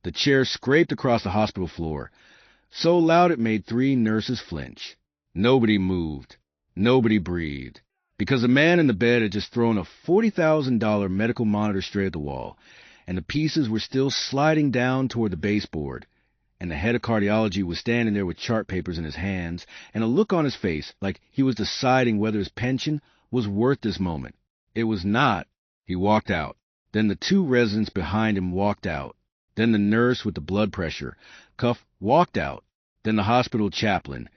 The chair scraped across the hospital floor, so loud it made 3 nurses flinch. Nobody moved. Nobody breathed. Because the man in the bed had just thrown a $40,000 medical monitor straight at the wall, and the pieces were still sliding down toward the baseboard. And the head of cardiology was standing there with chart papers in his hands and a look on his face like he was deciding whether his pension was worth this moment. It was not. He walked out. Then the 2 residents behind him walked out. Then the nurse with the blood pressure cuff walked out. Then the hospital chaplain,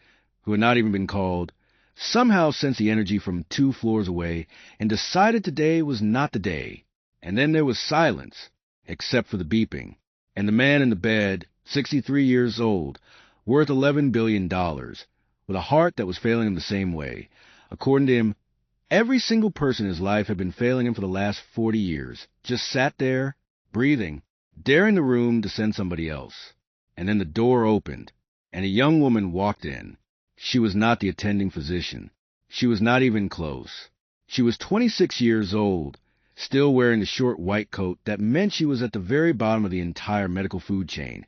who had not even been called, somehow sensed the energy from 2 floors away and decided today was not the day. And then there was silence, except for the beeping. And the man in the bed, 63 years old, worth $11 billion, with a heart that was failing him the same way. According to him, every single person in his life had been failing him for the last 40 years, just sat there, breathing, daring the room to send somebody else. And then the door opened, and a young woman walked in. She was not the attending physician. She was not even close. She was 26 years old, still wearing the short white coat that meant she was at the very bottom of the entire medical food chain,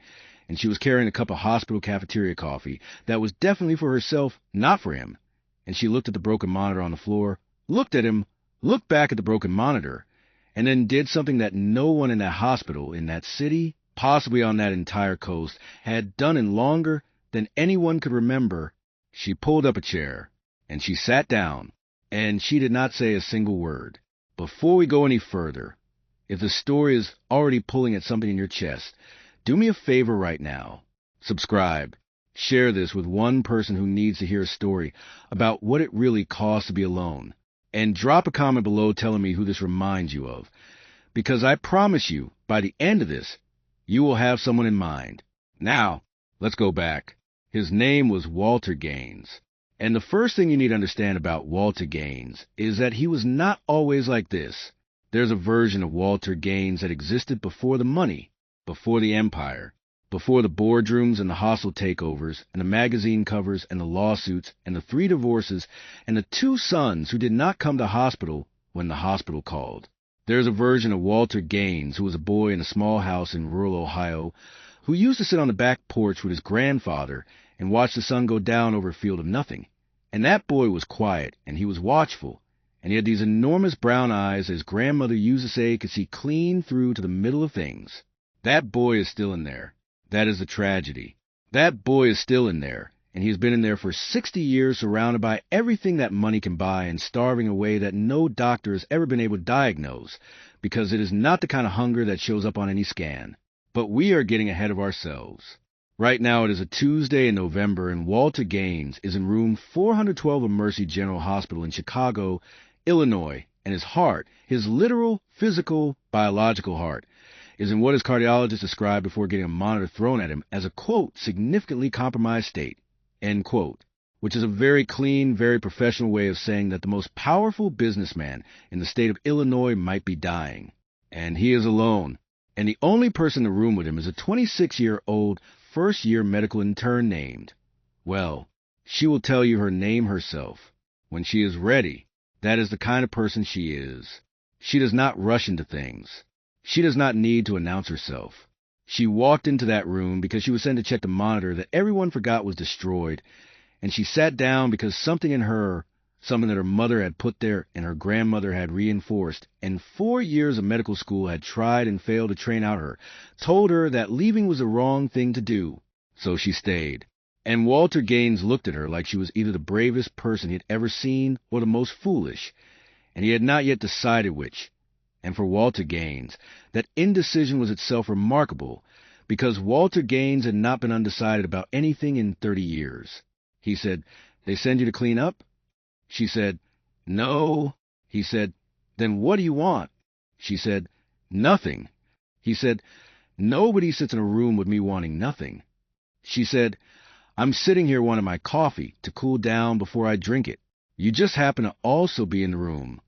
and she was carrying a cup of hospital cafeteria coffee that was definitely for herself, not for him. And she looked at the broken monitor on the floor, looked at him, looked back at the broken monitor, and then did something that no one in that hospital, in that city, possibly on that entire coast, had done in longer than anyone could remember. She pulled up a chair, and she sat down, and she did not say a single word. Before we go any further, if the story is already pulling at something in your chest, do me a favor right now. Subscribe. Share this with one person who needs to hear a story about what it really costs to be alone. And drop a comment below telling me who this reminds you of. Because I promise you, by the end of this, you will have someone in mind. Now, let's go back. His name was Walter Gaines. And the first thing you need to understand about Walter Gaines is that he was not always like this. There's a version of Walter Gaines that existed before the money, before the empire, before the boardrooms and the hostile takeovers, and the magazine covers and the lawsuits and the 3 divorces and the 2 sons who did not come to hospital when the hospital called. There's a version of Walter Gaines who was a boy in a small house in rural Ohio who used to sit on the back porch with his grandfather and watch the sun go down over a field of nothing. And that boy was quiet, and he was watchful, and he had these enormous brown eyes that his grandmother used to say could see clean through to the middle of things. That boy is still in there. That is the tragedy. That boy is still in there, and he has been in there for 60 years surrounded by everything that money can buy and starving away that no doctor has ever been able to diagnose, because it is not the kind of hunger that shows up on any scan. But we are getting ahead of ourselves. Right now it is a Tuesday in November, and Walter Gaines is in room 412 of Mercy General Hospital in Chicago, Illinois, and his heart, his literal, physical, biological heart, is in what his cardiologist described before getting a monitor thrown at him as a, quote, significantly compromised state, end quote, which is a very clean, very professional way of saying that the most powerful businessman in the state of Illinois might be dying. And he is alone. And the only person in the room with him is a 26-year-old first-year medical intern named, well, she will tell you her name herself. When she is ready, that is the kind of person she is. She does not rush into things. She does not need to announce herself. She walked into that room because she was sent to check the monitor that everyone forgot was destroyed, and she sat down because something in her, something that her mother had put there and her grandmother had reinforced, and 4 years of medical school had tried and failed to train out her, told her that leaving was the wrong thing to do. So she stayed. And Walter Gaines looked at her like she was either the bravest person he had ever seen or the most foolish, and he had not yet decided which. And for Walter Gaines, that indecision was itself remarkable, because Walter Gaines had not been undecided about anything in 30 years. He said, "They send you to clean up?" She said, "No." He said, "Then what do you want?" She said, "Nothing." He said, "Nobody sits in a room with me wanting nothing." She said, "I'm sitting here wanting my coffee to cool down before I drink it. You just happen to also be in the room."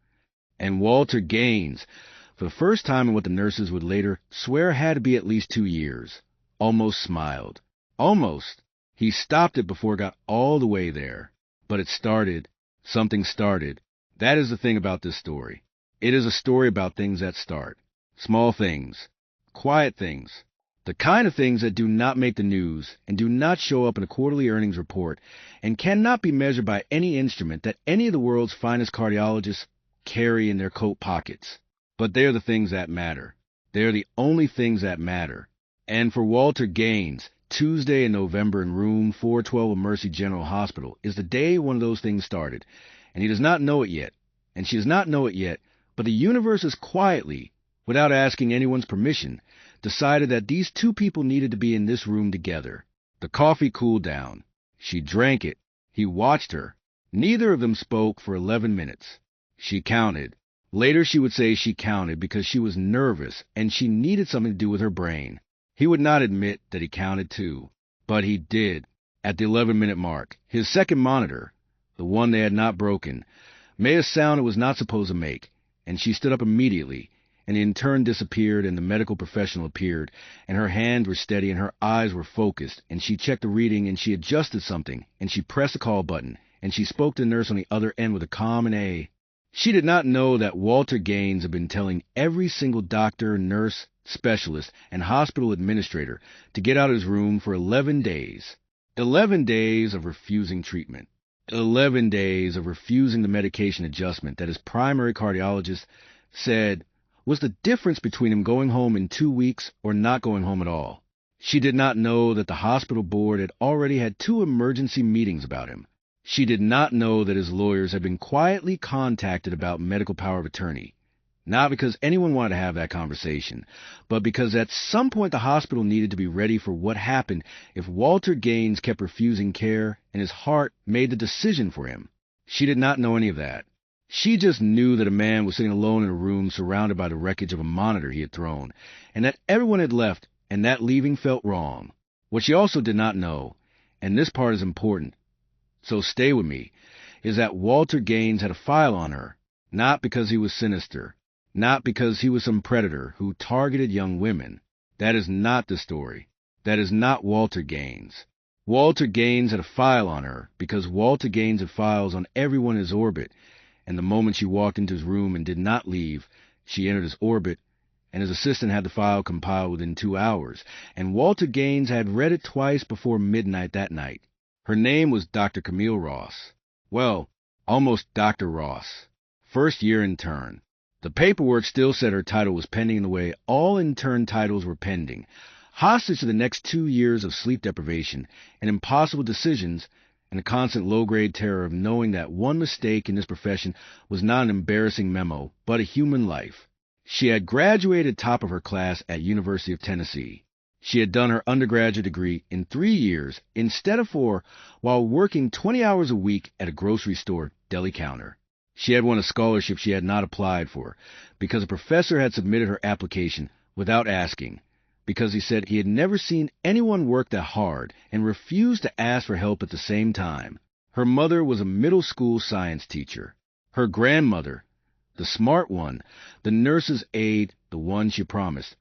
And Walter Gaines, for the first time in what the nurses would later swear had to be at least 2 years, almost smiled. Almost. He stopped it before it got all the way there. But it started. Something started. That is the thing about this story. It is a story about things that start. Small things. Quiet things. The kind of things that do not make the news and do not show up in a quarterly earnings report and cannot be measured by any instrument that any of the world's finest cardiologists carry in their coat pockets. But they're the things that matter. They're the only things that matter. And for Walter Gaines, Tuesday in November in room 412 of Mercy General Hospital is the day one of those things started. And he does not know it yet. And she does not know it yet. But the universe is quietly, without asking anyone's permission, decided that these two people needed to be in this room together. The coffee cooled down. She drank it. He watched her. Neither of them spoke for 11 minutes. She counted. Later she would say she counted because she was nervous and she needed something to do with her brain. He would not admit that he counted too. But he did. At the 11-minute mark, his second monitor, the one they had not broken, made a sound it was not supposed to make, and she stood up immediately. And the intern disappeared, and the medical professional appeared, and her hands were steady, and her eyes were focused, and she checked the reading, and she adjusted something, and she pressed the call button, and she spoke to the nurse on the other end with a calm and A. She did not know that Walter Gaines had been telling every single doctor, nurse, specialist, and hospital administrator to get out of his room for 11 days. 11 days of refusing treatment. 11 days of refusing the medication adjustment that his primary cardiologist said was the difference between him going home in 2 weeks or not going home at all. She did not know that the hospital board had already had 2 emergency meetings about him. She did not know that his lawyers had been quietly contacted about medical power of attorney. Not because anyone wanted to have that conversation, but because at some point the hospital needed to be ready for what happened if Walter Gaines kept refusing care and his heart made the decision for him. She did not know any of that. She just knew that a man was sitting alone in a room surrounded by the wreckage of a monitor he had thrown, and that everyone had left, and that leaving felt wrong. What she also did not know, and this part is important, so stay with me, is that Walter Gaines had a file on her, not because he was sinister, not because he was some predator who targeted young women. That is not the story. That is not Walter Gaines. Walter Gaines had a file on her because Walter Gaines had files on everyone in his orbit, and the moment she walked into his room and did not leave, she entered his orbit, and his assistant had the file compiled within 2 hours, and Walter Gaines had read it twice before midnight that night. Her name was Dr. Camille Ross. Well, almost Dr. Ross. First-year intern. The paperwork still said her title was pending in the way all intern titles were pending, hostage to the next 2 years of sleep deprivation and impossible decisions and a constant low-grade terror of knowing that one mistake in this profession was not an embarrassing memo, but a human life. She had graduated top of her class at University of Tennessee. She had done her undergraduate degree in 3 years instead of 4, while working 20 hours a week at a grocery store deli counter. She had won a scholarship she had not applied for because a professor had submitted her application without asking, because he said he had never seen anyone work that hard and refused to ask for help at the same time. Her mother was a middle school science teacher. Her grandmother, the smart one, the nurse's aide, the one she promised.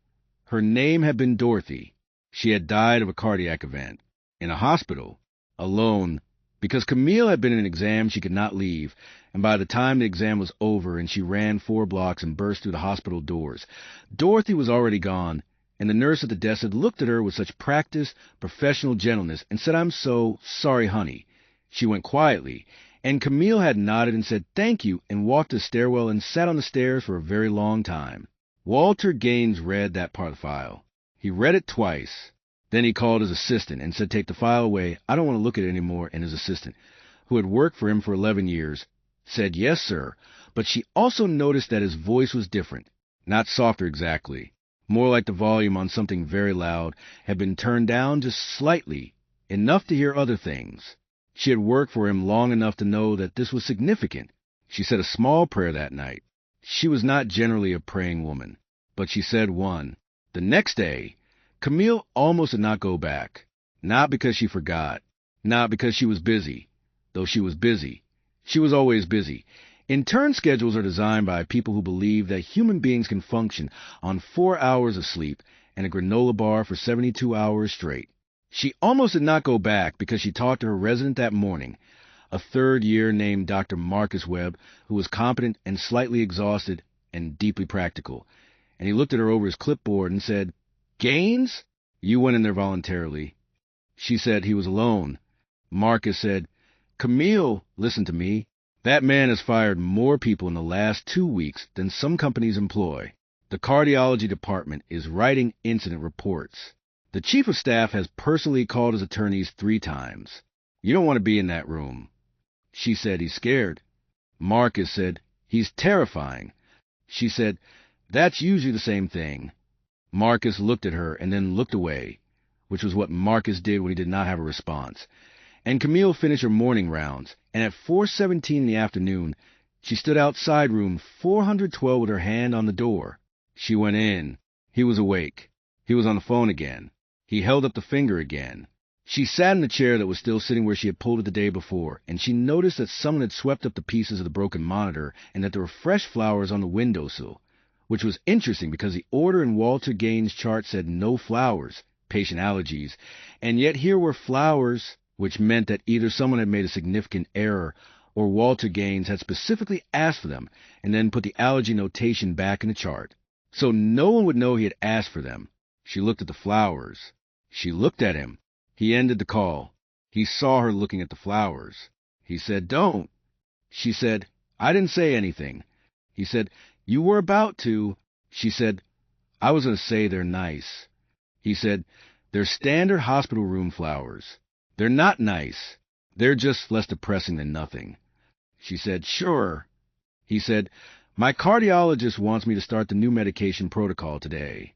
Her name had been Dorothy. She had died of a cardiac event. In a hospital. Alone. Because Camille had been in an exam she could not leave, and by the time the exam was over and she ran 4 blocks and burst through the hospital doors, Dorothy was already gone, and the nurse at the desk had looked at her with such practiced, professional gentleness and said, "I'm so sorry, honey." She went quietly, and Camille had nodded and said thank you and walked to the stairwell and sat on the stairs for a very long time. Walter Gaines read that part of the file. He read it twice. Then he called his assistant and said, "Take the file away. I don't want to look at it anymore." And his assistant, who had worked for him for 11 years, said, "Yes, sir." But she also noticed that his voice was different. Not softer exactly. More like the volume on something very loud had been turned down just slightly, enough to hear other things. She had worked for him long enough to know that this was significant. She said a small prayer that night. She was not generally a praying woman, but she said one. The next day, Camille almost did not go back. Not because she forgot. Not because she was busy. Though she was busy. She was always busy. Intern schedules are designed by people who believe that human beings can function on 4 hours of sleep and a granola bar for 72 hours straight. She almost did not go back because she talked to her resident that morning, a third-year named Dr. Marcus Webb, who was competent and slightly exhausted and deeply practical. And he looked at her over his clipboard and said, "Gaines?" You went in there voluntarily. She said he was alone. Marcus said, Camille, listen to me. That man has fired more people in the last 2 weeks than some companies employ. The cardiology department is writing incident reports. The chief of staff has personally called his attorneys 3 times. You don't want to be in that room. She said, he's scared. Marcus said, he's terrifying. She said, that's usually the same thing. Marcus looked at her and then looked away, which was what Marcus did when he did not have a response. And Camille finished her morning rounds, and at 4:17 in the afternoon, she stood outside room 412 with her hand on the door. She went in. He was awake. He was on the phone again. He held up the finger again. She sat in the chair that was still sitting where she had pulled it the day before, and she noticed that someone had swept up the pieces of the broken monitor and that there were fresh flowers on the windowsill, which was interesting because the order in Walter Gaines' chart said no flowers, patient allergies, and yet here were flowers, which meant that either someone had made a significant error or Walter Gaines had specifically asked for them and then put the allergy notation back in the chart. So no one would know he had asked for them. She looked at the flowers. She looked at him. He ended the call. He saw her looking at the flowers. He said, don't. She said, I didn't say anything. He said, you were about to. She said, I was going to say they're nice. He said, they're standard hospital room flowers. They're not nice. They're just less depressing than nothing. She said, sure. He said, my cardiologist wants me to start the new medication protocol today.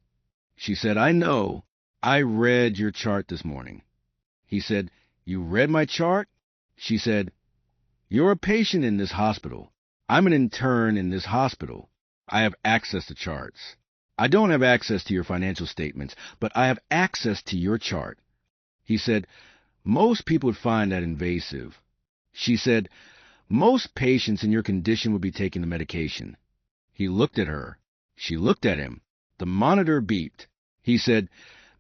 She said, I know. I read your chart this morning. He said, you read my chart? She said, you're a patient in this hospital. I'm an intern in this hospital. I have access to charts. I don't have access to your financial statements, but I have access to your chart. He said, most people would find that invasive. She said, most patients in your condition would be taking the medication. He looked at her. She looked at him. The monitor beeped. He said,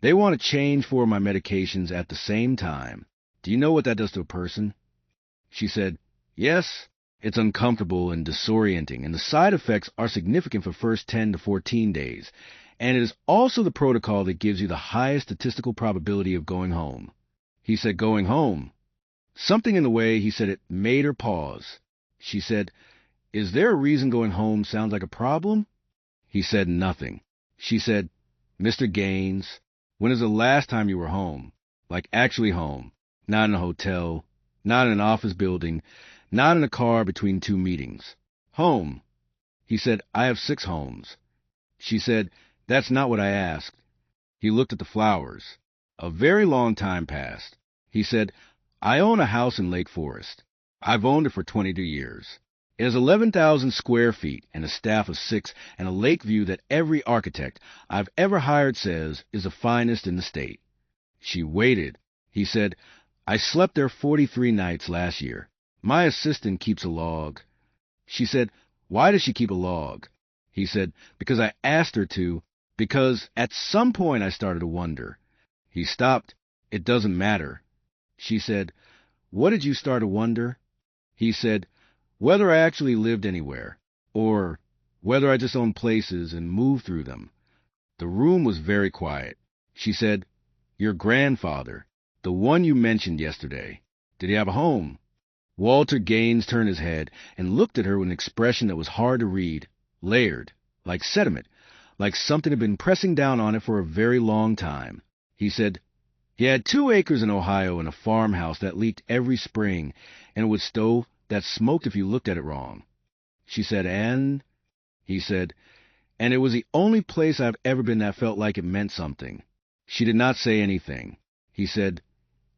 they want to change 4 of my medications at the same time. Do you know what that does to a person? She said, yes. It's uncomfortable and disorienting, and the side effects are significant for first 10 to 14 days. And it is also the protocol that gives you the highest statistical probability of going home. He said, going home. Something in the way he said it made her pause. She said, is there a reason going home sounds like a problem? He said nothing. She said, Mr. Gaines, when is the last time you were home? Like actually home. Not in a hotel, not in an office building, not in a car between 2 meetings. Home. He said, I have 6 homes. She said, that's not what I asked. He looked at the flowers. A very long time passed. He said, I own a house in Lake Forest. I've owned it for 22 years. It has 11,000 square feet and a staff of 6 and a lake view that every architect I've ever hired says is the finest in the state. She waited. He said, I slept there 43 nights last year. My assistant keeps a log. She said, why does she keep a log? He said, because I asked her to, because at some point I started to wonder. He stopped. It doesn't matter. She said, what did you start to wonder? He said, whether I actually lived anywhere, or whether I just owned places and moved through them. The room was very quiet. She said, your grandfather, the one you mentioned yesterday, did he have a home? Walter Gaines turned his head and looked at her with an expression that was hard to read, layered, like sediment, like something had been pressing down on it for a very long time. He said, he had 2 acres in Ohio and a farmhouse that leaked every spring, and a wood stove that smoked if you looked at it wrong. She said, and? He said, and it was the only place I've ever been that felt like it meant something. She did not say anything. He said,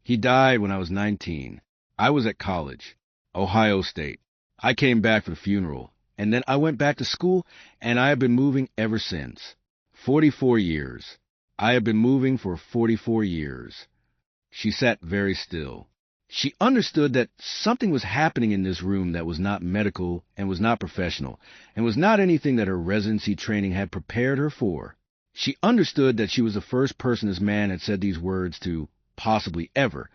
he died when I was 19. I was at college, Ohio State. I came back for the funeral, and then I went back to school, and I have been moving ever since. 44 years. I have been moving for 44 years. She sat very still. She understood that something was happening in this room that was not medical and was not professional, and was not anything that her residency training had prepared her for. She understood that she was the first person this man had said these words to, possibly ever,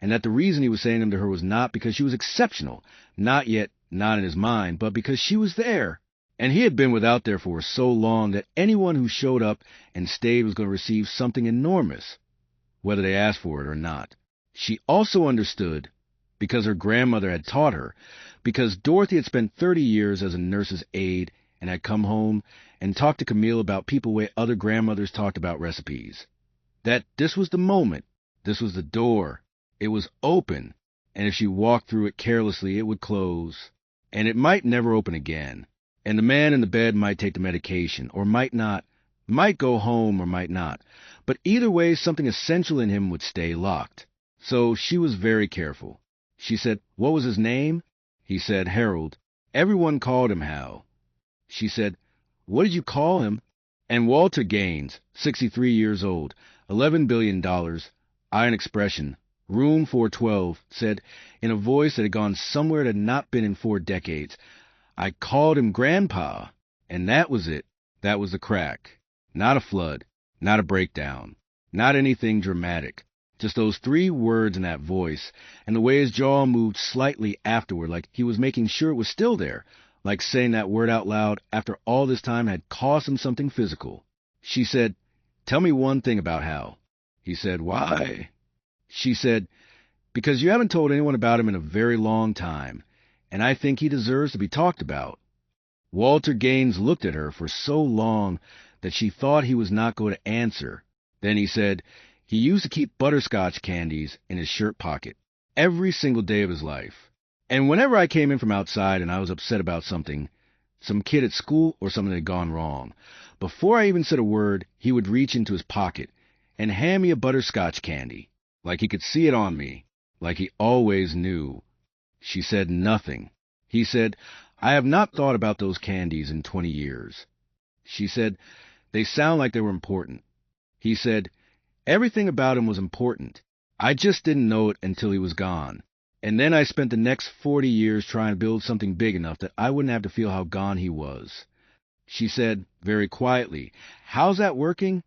and that the reason he was saying them to her was not because she was exceptional, not yet, not in his mind, but because she was there, And he had been without there for so long that anyone who showed up and stayed was going to receive something enormous, whether they asked for it or not. She also understood, because her grandmother had taught her, because Dorothy had spent 30 years as a nurse's aide and had come home and talked to Camille about people where other grandmothers talked about recipes, that this was the moment, this was the door. It was open, and if she walked through it carelessly, it would close, and it might never open again. And the man in the bed might take the medication, or might not, might go home or might not. But either way, something essential in him would stay locked. So she was very careful. She said, "What was his name?" He said, "Harold." Everyone called him Hal. She said, "What did you call him?" And Walter Gaines, 63 years old, $11 billion, iron expression, room 412, said, in a voice that had gone somewhere it had not been in 4 decades, "I called him Grandpa." And that was it. That was the crack. Not a flood. Not a breakdown. Not anything dramatic. Just those 3 words in that voice, and the way his jaw moved slightly afterward, like he was making sure it was still there, like saying that word out loud after all this time had cost him something physical. She said, "Tell me one thing about Hal." He said, "Why?" She said, "Because you haven't told anyone about him in a very long time, and I think he deserves to be talked about." Walter Gaines looked at her for so long that she thought he was not going to answer. Then he said he used to keep butterscotch candies in his shirt pocket every single day of his life. And whenever I came in from outside and I was upset about something, some kid at school or something had gone wrong, before I even said a word, he would reach into his pocket and hand me a butterscotch candy, like he could see it on me, like he always knew. She said nothing. He said, "I have not thought about those candies in 20 years. She said, "They sound like they were important." He said, "Everything about him was important. I just didn't know it until he was gone. And then I spent the next 40 years trying to build something big enough that I wouldn't have to feel how gone he was." She said, very quietly, "How's that working?"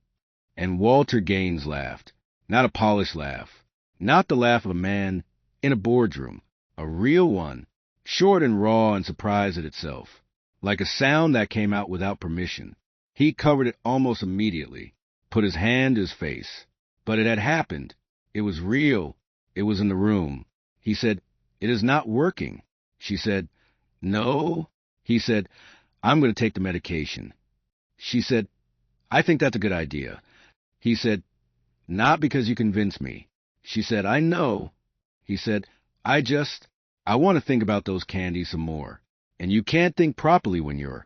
And Walter Gaines laughed. Not a polished laugh. Not the laugh of a man in a boardroom. A real one. Short and raw and surprised at itself. Like a sound that came out without permission. He covered it almost immediately. Put his hand to his face. But it had happened. It was real. It was in the room. He said, "It is not working." She said, "No." He said, "I'm going to take the medication." She said, "I think that's a good idea." He said, "Not because you convinced me." She said, "I know." He said, I want to think about those candies some more. And you can't think properly when you're..."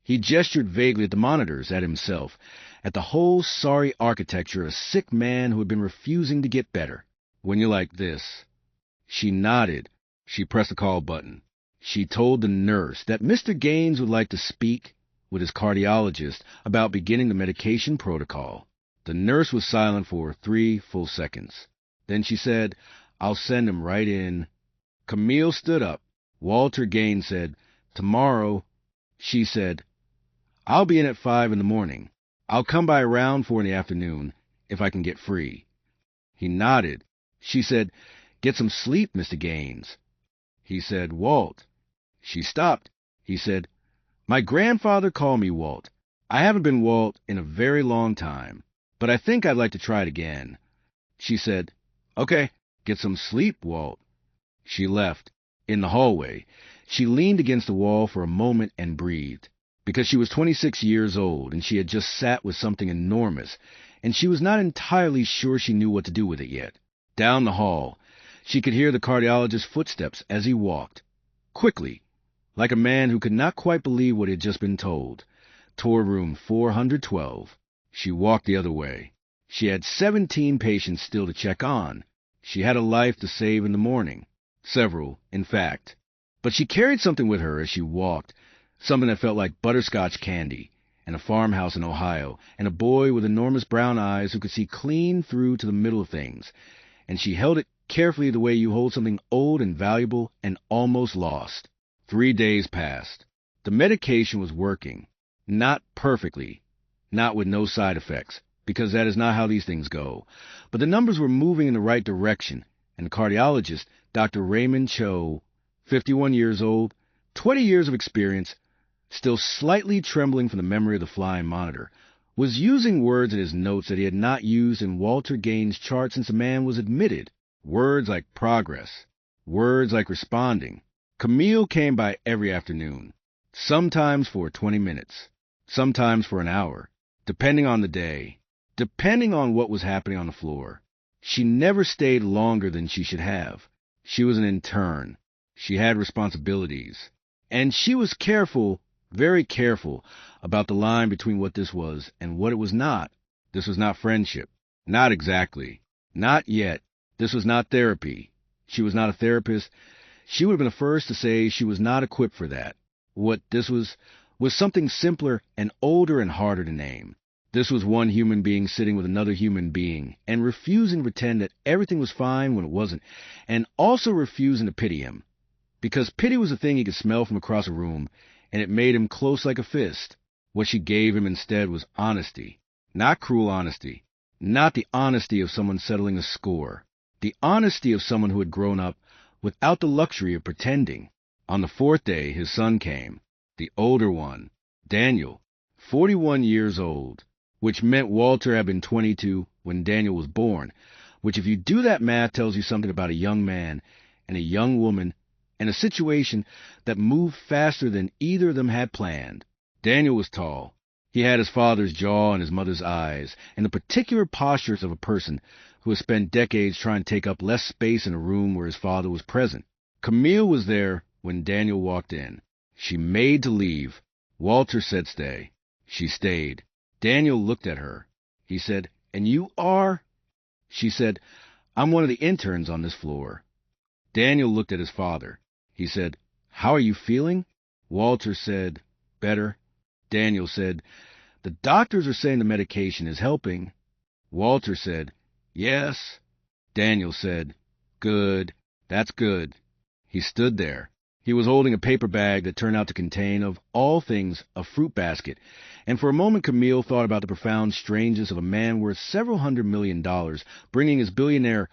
He gestured vaguely at the monitors, at himself, at the whole sorry architecture of a sick man who had been refusing to get better. "When you're like this." She nodded. She pressed the call button. She told the nurse that Mr. Gaines would like to speak with his cardiologist about beginning the medication protocol. The nurse was silent for 3 full seconds. Then she said, "I'll send him right in." Camille stood up. Walter Gaines said, "Tomorrow." She said, "I'll be in at 5 in the morning. I'll come by around 4 in the afternoon, if I can get free." He nodded. She said, "Get some sleep, Mr. Gaines." He said, "Walt." She stopped. He said, "My grandfather called me Walt. I haven't been Walt in a very long time, but I think I'd like to try it again." She said, "Okay, get some sleep, Walt." She left. In the hallway, she leaned against the wall for a moment and breathed, because she was 26 years old and she had just sat with something enormous, and she was not entirely sure she knew what to do with it yet. Down the hall, she could hear the cardiologist's footsteps as he walked, quickly, like a man who could not quite believe what he had just been told, toward room 412. She walked the other way. She had 17 patients still to check on. She had a life to save in the morning. Several, in fact. But she carried something with her as she walked, something that felt like butterscotch candy, and a farmhouse in Ohio, and a boy with enormous brown eyes who could see clean through to the middle of things. And she held it carefully the way you hold something old and valuable and almost lost. 3 days passed. The medication was working. Not perfectly. Not with no side effects, because that is not how these things go. But the numbers were moving in the right direction, and the cardiologist, Dr. Raymond Cho, 51 years old, 20 years of experience, still slightly trembling from the memory of the flying monitor, was using words in his notes that he had not used in Walter Gaines' chart since the man was admitted. Words like progress. Words like responding. Camille came by every afternoon, sometimes for 20 minutes, sometimes for an hour, depending on the day, depending on what was happening on the floor. She never stayed longer than she should have. She was an intern. She had responsibilities. And she was careful, very careful, about the line between what this was and what it was not. This was not friendship. Not exactly. Not yet. This was not therapy. She was not a therapist. She would have been the first to say she was not equipped for that. What this was something simpler and older and harder to name. This was one human being sitting with another human being and refusing to pretend that everything was fine when it wasn't, and also refusing to pity him. Because pity was a thing he could smell from across a room, and it made him close like a fist. What she gave him instead was honesty. Not cruel honesty. Not the honesty of someone settling a score. The honesty of someone who had grown up without the luxury of pretending. On the fourth day, his son came. The older one, Daniel, 41 years old, which meant Walter had been 22 when Daniel was born, which if you do that math tells you something about a young man and a young woman and a situation that moved faster than either of them had planned. Daniel was tall. He had his father's jaw and his mother's eyes, and the particular postures of a person who has spent decades trying to take up less space in a room where his father was present. Camille was there when Daniel walked in. She made to leave. Walter said stay. She stayed. Daniel looked at her. He said, "And you are?" She said, "I'm one of the interns on this floor." Daniel looked at his father. He said, "How are you feeling?" Walter said, "Better." Daniel said, "The doctors are saying the medication is helping." Walter said, "Yes." Daniel said, "Good. That's good." He stood there. He was holding a paper bag that turned out to contain, of all things, a fruit basket, and for a moment Camille thought about the profound strangeness of a man worth several $100 million bringing his billionaire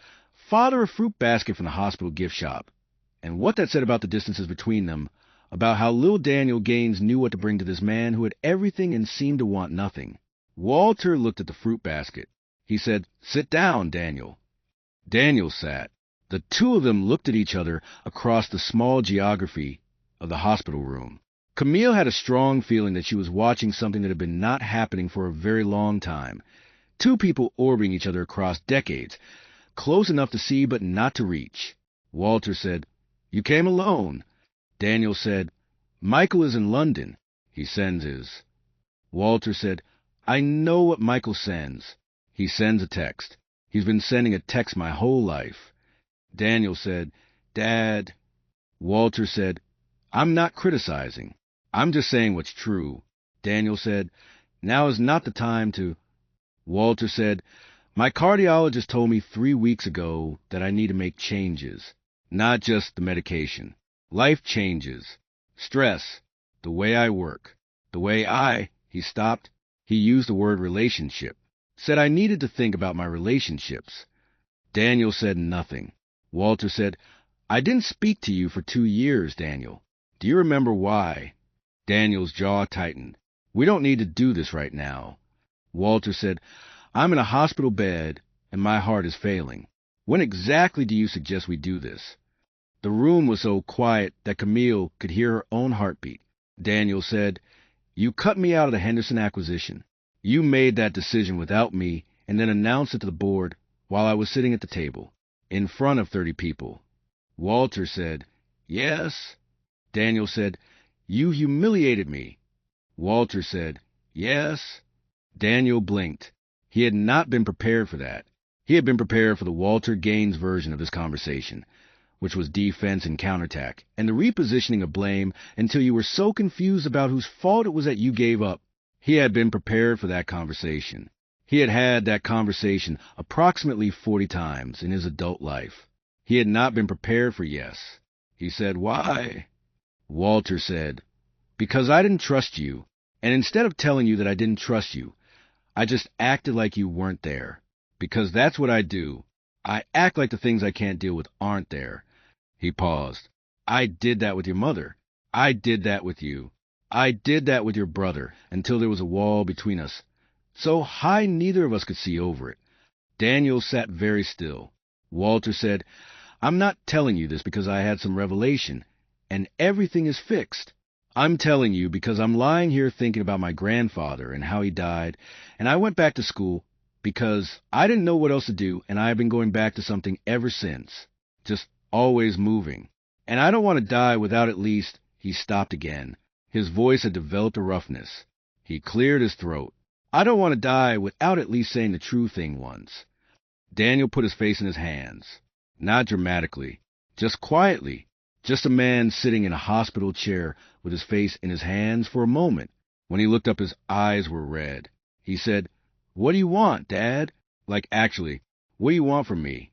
father a fruit basket from the hospital gift shop, and what that said about the distances between them, about how little Daniel Gaines knew what to bring to this man who had everything and seemed to want nothing. Walter looked at the fruit basket. He said, "Sit down, Daniel." Daniel sat. The two of them looked at each other across the small geography of the hospital room. Camille had a strong feeling that she was watching something that had been not happening for a very long time. Two people orbiting each other across decades, close enough to see but not to reach. Walter said, "You came alone." Daniel said, "Michael is in London. He sends his." Walter said, "I know what Michael sends. He sends a text. He's been sending a text my whole life." Daniel said, "Dad." Walter said, "I'm not criticizing. I'm just saying what's true." Daniel said, "Now is not the time to..." Walter said, "My cardiologist told me 3 weeks ago that I need to make changes. Not just the medication. Life changes. Stress. The way I work. The way I..." He stopped. He used the word relationship. Said I needed to think about my relationships. Daniel said nothing. Walter said, "I didn't speak to you for 2 years, Daniel. Do you remember why?" Daniel's jaw tightened. "We don't need to do this right now." Walter said, "I'm in a hospital bed, and my heart is failing. When exactly do you suggest we do this?" The room was so quiet that Camille could hear her own heartbeat. Daniel said, "You cut me out of the Henderson acquisition. You made that decision without me and then announced it to the board while I was sitting at the table, in front of 30 people. Walter said, "Yes." Daniel said, "You humiliated me." Walter said, "Yes." Daniel blinked. He had not been prepared for that. He had been prepared for the Walter Gaines version of this conversation, which was defense and counterattack, and the repositioning of blame until you were so confused about whose fault it was that you gave up. He had been prepared for that conversation. He had had that conversation approximately 40 times in his adult life. He had not been prepared for yes. He said, "Why?" Walter said, "Because I didn't trust you, and instead of telling you that I didn't trust you, I just acted like you weren't there. Because that's what I do. I act like the things I can't deal with aren't there." He paused. "I did that with your mother. I did that with you. I did that with your brother until there was a wall between us, so high neither of us could see over it. Daniel sat very still. Walter said, I'm not telling you this because I had some revelation, and everything is fixed. I'm telling you because I'm lying here thinking about my grandfather and how he died, and I went back to school because I didn't know what else to do, and I've been going back to something ever since. Just always moving. And I don't want to die without at least... He stopped again. His voice had developed a roughness. He cleared his throat. I don't want to die without at least saying the true thing once. Daniel put his face in his hands. Not dramatically. Just quietly. Just a man sitting in a hospital chair with his face in his hands for a moment. When he looked up, his eyes were red. He said, What do you want, Dad? Like, actually, what do you want from me?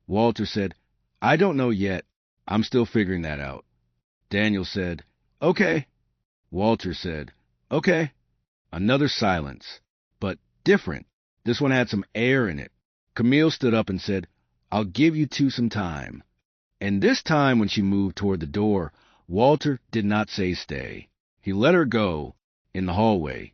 Walter said, I don't know yet. I'm still figuring that out. Daniel said, Okay. Walter said, Okay. Another silence, but different. This one had some air in it. Camille stood up and said, I'll give you two some time. And this time when she moved toward the door, Walter did not say stay. He let her go in the hallway.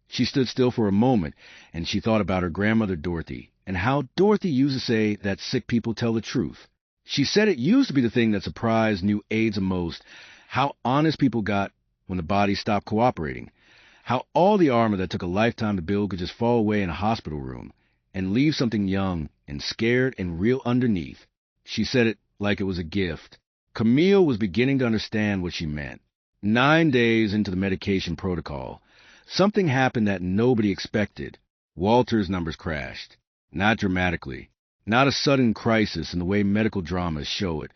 She stood still for a moment, and she thought about her grandmother Dorothy, and how Dorothy used to say that sick people tell the truth. She said it used to be the thing that surprised new aides the most, how honest people got when the body stopped cooperating, how all the armor that took a lifetime to build could just fall away in a hospital room, and leave something young and scared and real underneath. She said it like it was a gift. Camille was beginning to understand what she meant. 9 days into the medication protocol, something happened that nobody expected. Walter's numbers crashed. Not dramatically. Not a sudden crisis in the way medical dramas show it,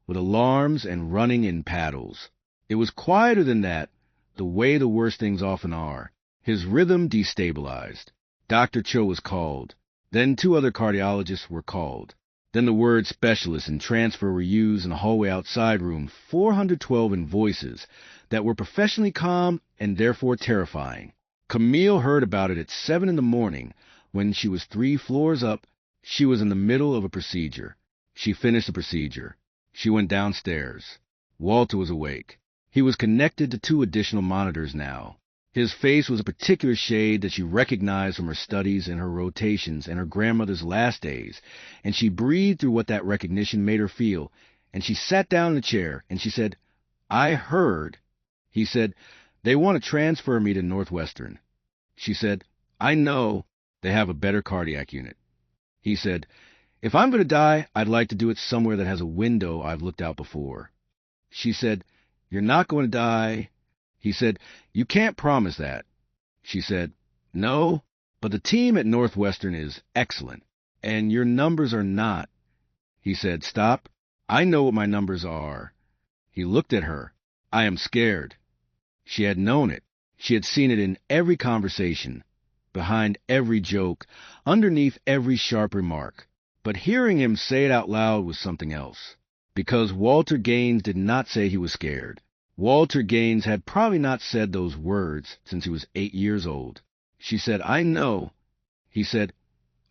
with alarms and running in paddles. It was quieter than that, the way the worst things often are. His rhythm destabilized. Dr. Cho was called. Then 2 other cardiologists were called. Then the word specialist and transfer were used in the hallway outside room 412 in voices that were professionally calm and therefore terrifying. Camille heard about it at 7 in the morning when she was 3 floors up. She was in the middle of a procedure. She finished the procedure. She went downstairs. Walter was awake. He was connected to 2 additional monitors now. His face was a particular shade that she recognized from her studies and her rotations and her grandmother's last days, and she breathed through what that recognition made her feel, and she sat down in the chair, and she said, I heard. He said, they want to transfer me to Northwestern. She said, I know they have a better cardiac unit. He said, if I'm going to die, I'd like to do it somewhere that has a window I've looked out before. She said, you're not going to die. He said, you can't promise that. She said, no, but the team at Northwestern is excellent, and your numbers are not. He said, stop. I know what my numbers are. He looked at her. I am scared. She had known it. She had seen it in every conversation, behind every joke, underneath every sharp remark. But hearing him say it out loud was something else. Because Walter Gaines did not say he was scared. Walter Gaines had probably not said those words since he was 8 years old. She said, I know. He said,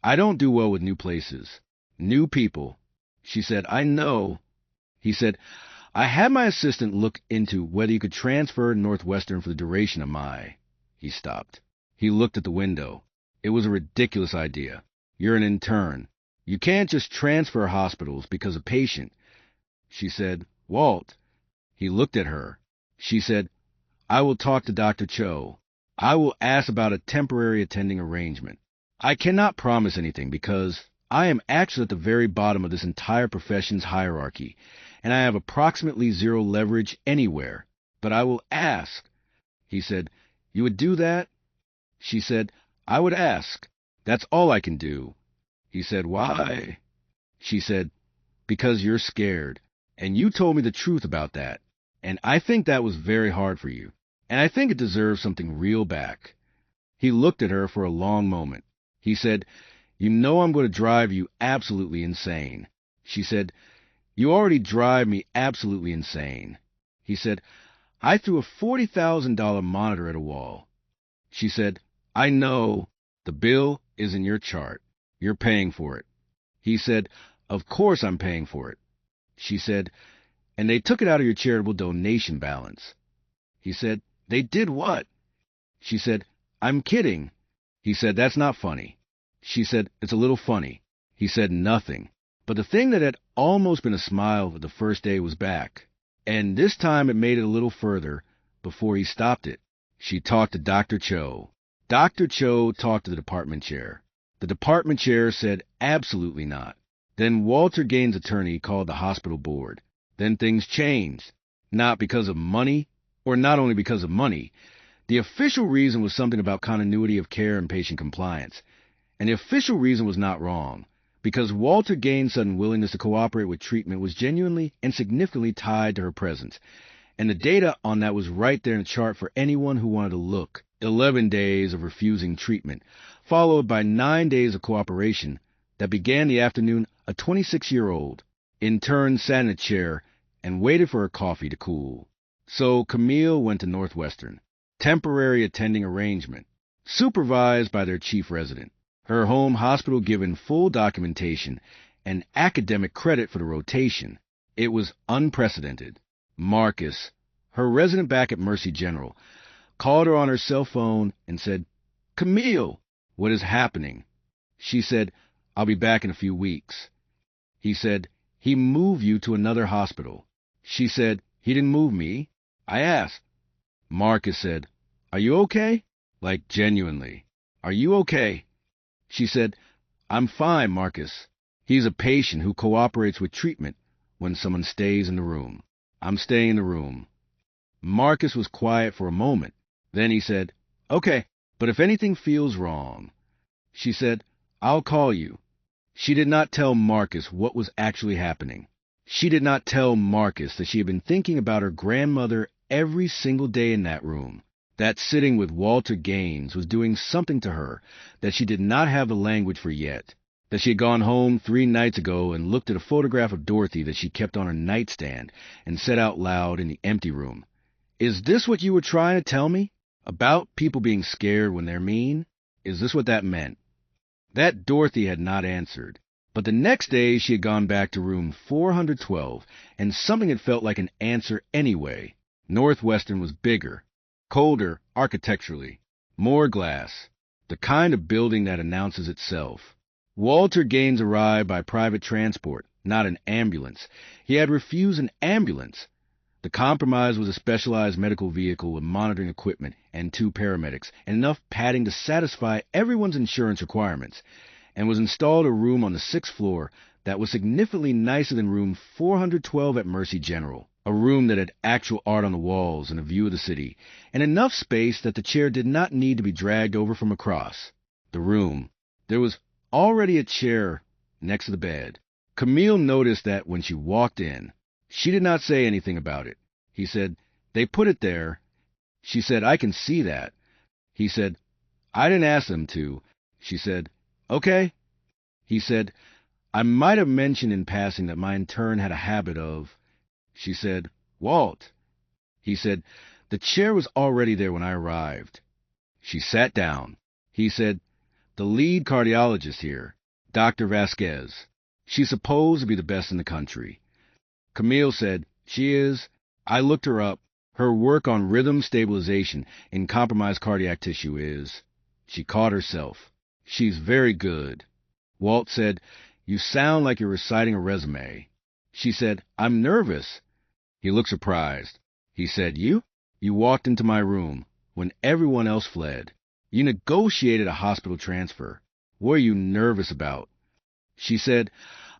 I don't do well with new places, new people. She said, I know. He said, I had my assistant look into whether you could transfer to Northwestern for the duration of my... He stopped. He looked at the window. It was a ridiculous idea. You're an intern. You can't just transfer hospitals because a patient... She said, Walt. He looked at her. She said, I will talk to Dr. Cho. I will ask about a temporary attending arrangement. I cannot promise anything because I am actually at the very bottom of this entire profession's hierarchy, and I have approximately 0 leverage anywhere. But I will ask. He said, you would do that? She said, I would ask. That's all I can do. He said, why? She said, because you're scared. And you told me the truth about that. And I think that was very hard for you. And I think it deserves something real back. He looked at her for a long moment. He said, you know I'm going to drive you absolutely insane. She said, you already drive me absolutely insane. He said, I threw a $40,000 monitor at a wall. She said, I know. The bill is in your chart. You're paying for it. He said, of course I'm paying for it. She said, and they took it out of your charitable donation balance. He said, They did what? She said, I'm kidding. He said, that's not funny. She said, it's a little funny. He said nothing. But the thing that had almost been a smile for the first day was back. And this time it made it a little further before he stopped it. She talked to Dr. Cho. Dr. Cho talked to the department chair. The department chair said absolutely not. Then Walter Gaines' attorney called the hospital board. Then things changed. Not because of money, or not only because of money. The official reason was something about continuity of care and patient compliance. And the official reason was not wrong, because Walter Gaines' sudden willingness to cooperate with treatment was genuinely and significantly tied to her presence. And the data on that was right there in the chart for anyone who wanted to look. 11 days of refusing treatment, followed by 9 days of cooperation that began the afternoon a 26-year-old intern sat in a chair and waited for her coffee to cool. So Camille went to Northwestern, temporary attending arrangement, supervised by their chief resident. Her home hospital given full documentation and academic credit for the rotation. It was unprecedented. Marcus, her resident back at Mercy General, called her on her cell phone and said, Camille, what is happening? She said, I'll be back in a few weeks. He said, he moved you to another hospital. She said, he didn't move me. I asked. Marcus said, are you okay? Like genuinely, are you okay? She said, I'm fine, Marcus. He's a patient who cooperates with treatment when someone stays in the room. I'm staying in the room. Marcus was quiet for a moment. Then he said, okay, but if anything feels wrong. She said, I'll call you. She did not tell Marcus what was actually happening. She did not tell Marcus that she had been thinking about her grandmother every single day in that room. That sitting with Walter Gaines was doing something to her that she did not have the language for yet. That she had gone home 3 nights ago and looked at a photograph of Dorothy that she kept on her nightstand and said out loud in the empty room, Is this what you were trying to tell me? About people being scared when they're mean? Is this what that meant? That Dorothy had not answered. But the next day she had gone back to room 412, and something had felt like an answer anyway. Northwestern was bigger, colder architecturally, more glass, the kind of building that announces itself. Walter Gaines arrived by private transport, not an ambulance. He had refused an ambulance. The compromise was a specialized medical vehicle with monitoring equipment and 2 paramedics and enough padding to satisfy everyone's insurance requirements, and was installed a room on the 6th floor that was significantly nicer than room 412 at Mercy General, a room that had actual art on the walls and a view of the city, and enough space that the chair did not need to be dragged over from across the room. There was already a chair next to the bed. Camille noticed that when she walked in. She did not say anything about it. He said, they put it there. She said, I can see that. He said, I didn't ask them to. She said, okay. He said, I might have mentioned in passing that my intern had a habit of. She said, Walt. He said, the chair was already there when I arrived. She sat down. He said, the lead cardiologist here, Dr. Vasquez. She's supposed to be the best in the country. Camille said, she is. I looked her up. Her work on rhythm stabilization in compromised cardiac tissue is. She caught herself. She's very good. Walt said, you sound like you're reciting a resume. She said, I'm nervous. He looked surprised. He said, you? You walked into my room when everyone else fled. You negotiated a hospital transfer. What are you nervous about? She said,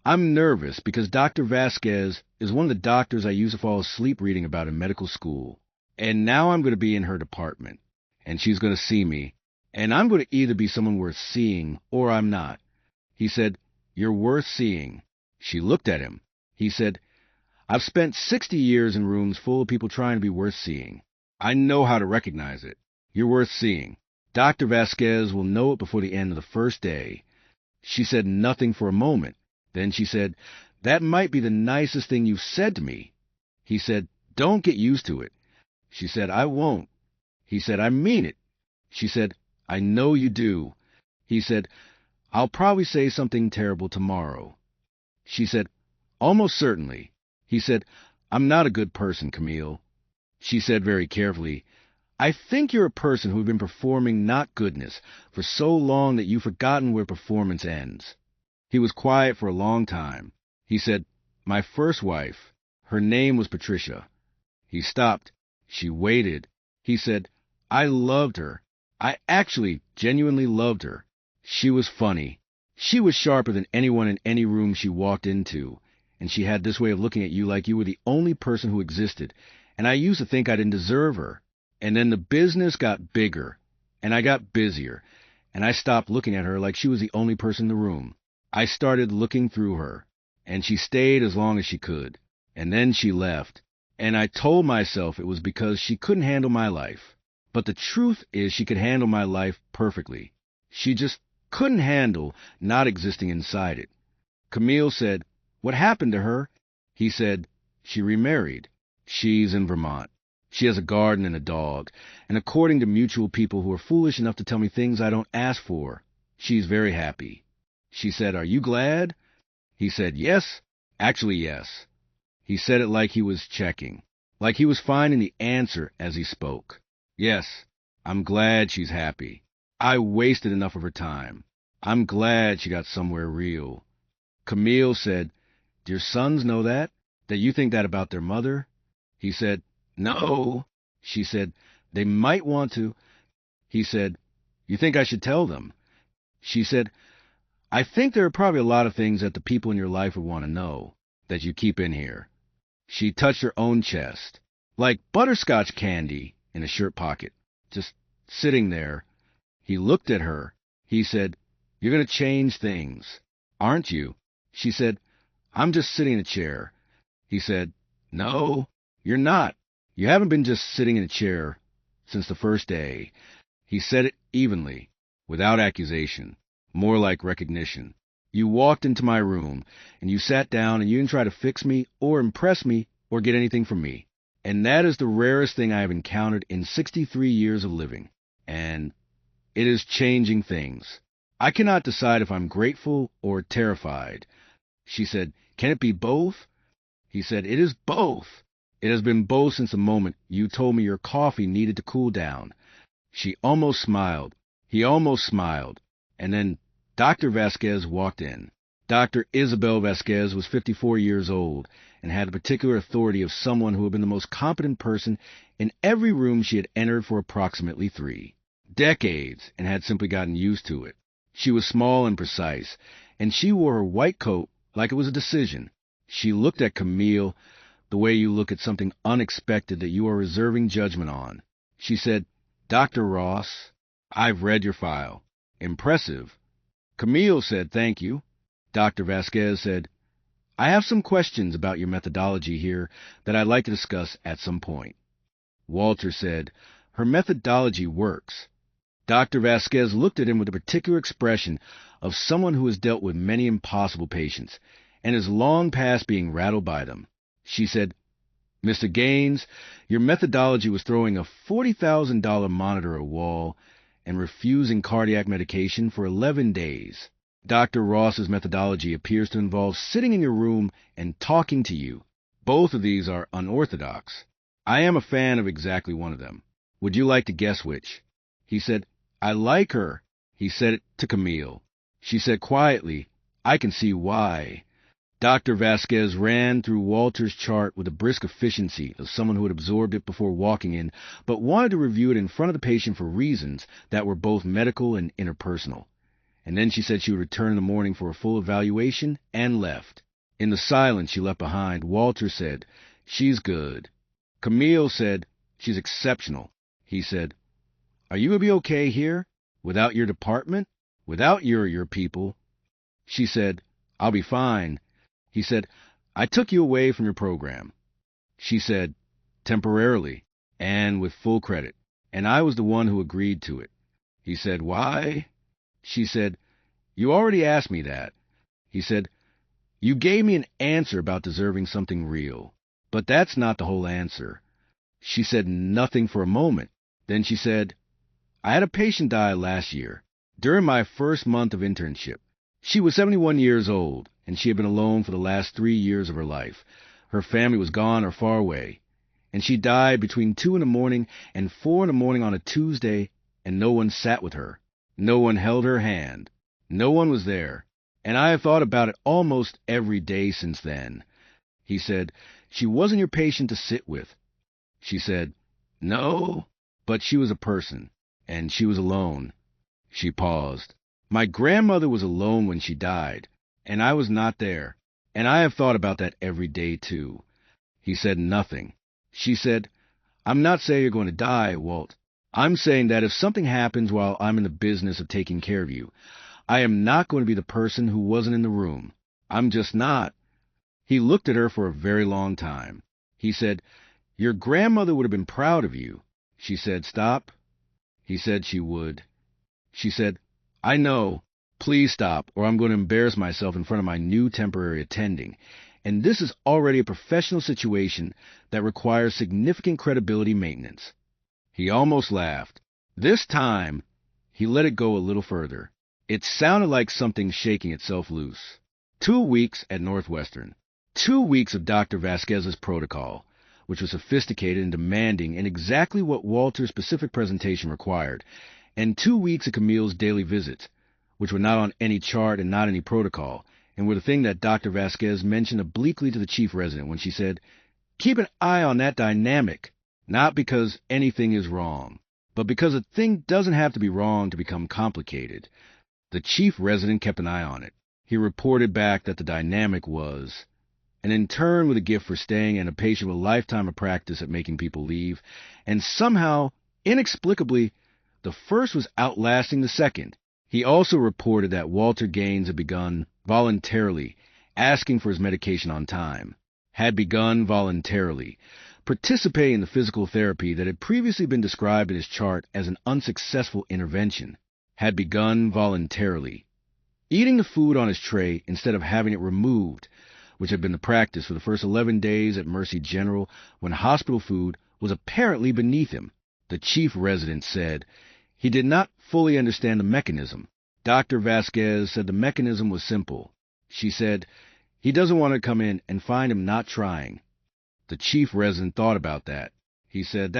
I'm nervous because Dr. Vasquez is one of the doctors I used to fall asleep reading about in medical school. And now I'm going to be in her department. And she's going to see me. And I'm going to either be someone worth seeing or I'm not. He said, you're worth seeing. She looked at him. He said, I've spent 60 years in rooms full of people trying to be worth seeing. I know how to recognize it. You're worth seeing. Dr. Vasquez will know it before the end of the first day. She said nothing for a moment. Then she said, that might be the nicest thing you've said to me. He said, don't get used to it. She said, I won't. He said, I mean it. She said, I know you do. He said, I'll probably say something terrible tomorrow. She said, almost certainly. He said, I'm not a good person, Camille. She said very carefully, I think you're a person who has been performing not goodness for so long that you've forgotten where performance ends. He was quiet for a long time. He said, "My first wife, her name was Patricia." He stopped. She waited. He said, "I loved her. I actually genuinely loved her. She was funny. She was sharper than anyone in any room she walked into, and she had this way of looking at you like you were the only person who existed, and I used to think I didn't deserve her. And then the business got bigger, and I got busier, and I stopped looking at her like she was the only person in the room. I started looking through her, and she stayed as long as she could, and then she left, and I told myself it was because she couldn't handle my life. But the truth is she could handle my life perfectly. She just couldn't handle not existing inside it." Camille said, "What happened to her?" He said, "She remarried. She's in Vermont. She has a garden and a dog, and according to mutual people who are foolish enough to tell me things I don't ask for, she's very happy." She said, "Are you glad?" He said, "Yes, actually yes." He said it like he was checking, like he was finding the answer as he spoke. "Yes, I'm glad she's happy. I wasted enough of her time. I'm glad she got somewhere real." Camille said, "Do your sons know that? That you think that about their mother?" He said, "No." She said, "They might want to." He said, "You think I should tell them?" She said, "I think there are probably a lot of things that the people in your life would want to know, that you keep in here." She touched her own chest, like butterscotch candy in a shirt pocket, just sitting there. He looked at her. He said, "You're going to change things, aren't you?" She said, "I'm just sitting in a chair." He said, "No, you're not. You haven't been just sitting in a chair since the first day." He said it evenly, without accusation, more like recognition. "You walked into my room, and you sat down, and you didn't try to fix me, or impress me, or get anything from me. And that is the rarest thing I have encountered in 63 years of living. And it is changing things. I cannot decide if I'm grateful or terrified." She said, "Can it be both?" He said, "It is both. It has been both since the moment you told me your coffee needed to cool down." She almost smiled. He almost smiled. And then Dr. Vasquez walked in. Dr. Isabel Vasquez was 54 years old and had the particular authority of someone who had been the most competent person in every room she had entered for approximately 3 decades and had simply gotten used to it. She was small and precise, and she wore her white coat like it was a decision. She looked at Camille the way you look at something unexpected that you are reserving judgment on. She said, "Dr. Ross, I've read your file. Impressive." Camille said, "Thank you." Dr. Vasquez said, "I have some questions about your methodology here that I'd like to discuss at some point." Walter said, "Her methodology works." Dr. Vasquez looked at him with a particular expression of someone who has dealt with many impossible patients and is long past being rattled by them. She said, "Mr. Gaines, your methodology was throwing a $40,000 monitor at a wall and refusing cardiac medication for 11 days. Dr. Ross's methodology appears to involve sitting in your room and talking to you. Both of these are unorthodox. I am a fan of exactly one of them. Would you like to guess which?" He said, "I like her." He said it to Camille. She said quietly, "I can see why." Dr. Vasquez ran through Walter's chart with the brisk efficiency of someone who had absorbed it before walking in, but wanted to review it in front of the patient for reasons that were both medical and interpersonal. And then she said she would return in the morning for a full evaluation and left. In the silence she left behind, Walter said, "She's good." Camille said, "She's exceptional." He said, "Are you going to be okay here? Without your department? Without your people?" She said, "I'll be fine." He said, "I took you away from your program." She said, "Temporarily, and with full credit, and I was the one who agreed to it." He said, "Why?" She said, "You already asked me that." He said, "You gave me an answer about deserving something real, but that's not the whole answer." She said nothing for a moment. Then she said, "I had a patient die last year, during my first month of internship. She was 71 years old, and she had been alone for the last 3 years of her life. Her family was gone or far away, And she died between 2 in the morning and 4 in the morning on a Tuesday, and no one sat with her. No one held her hand. No one was there. And I have thought about it almost every day since then. He said, she wasn't your patient to sit with. She said, no, but she was a person, and she was alone. She paused. My grandmother was alone when she died, and I was not there, and I have thought about that every day, too. He said nothing. She said, I'm not saying you're going to die, Walt. I'm saying that if something happens while I'm in the business of taking care of you, I am not going to be the person who wasn't in the room. I'm just not. He looked at her for a very long time. He said, your grandmother would have been proud of you. She said, stop. He said she would. She said, I know. Please stop, or I'm going to embarrass myself in front of my new temporary attending. And this is already a professional situation that requires significant credibility maintenance. He almost laughed. This time, he let it go a little further. It sounded like something shaking itself loose. 2 weeks at Northwestern. 2 weeks of Dr. Vasquez's protocol, which was sophisticated and demanding and exactly what Walter's specific presentation required, and 2 weeks of Camille's daily visits, which were not on any chart and not any protocol, and were the thing that Dr. Vasquez mentioned obliquely to the chief resident when she said, keep an eye on that dynamic, not because anything is wrong, but because a thing doesn't have to be wrong to become complicated. The chief resident kept an eye on it. He reported back that the dynamic was an intern with a gift for staying and a patient with a lifetime of practice at making people leave, and somehow, inexplicably, the first was outlasting the second. He also reported that Walter Gaines had begun voluntarily asking for his medication on time, participating in the physical therapy that had previously been described in his chart as an unsuccessful intervention, had begun voluntarily, eating the food on his tray instead of having it removed, which had been the practice for the first 11 days at Mercy General when hospital food was apparently beneath him. The chief resident said he did not fully understand the mechanism. Dr. Vasquez said the mechanism was simple. She said, he doesn't want to come in and find him not trying. The chief resident thought about that. He said,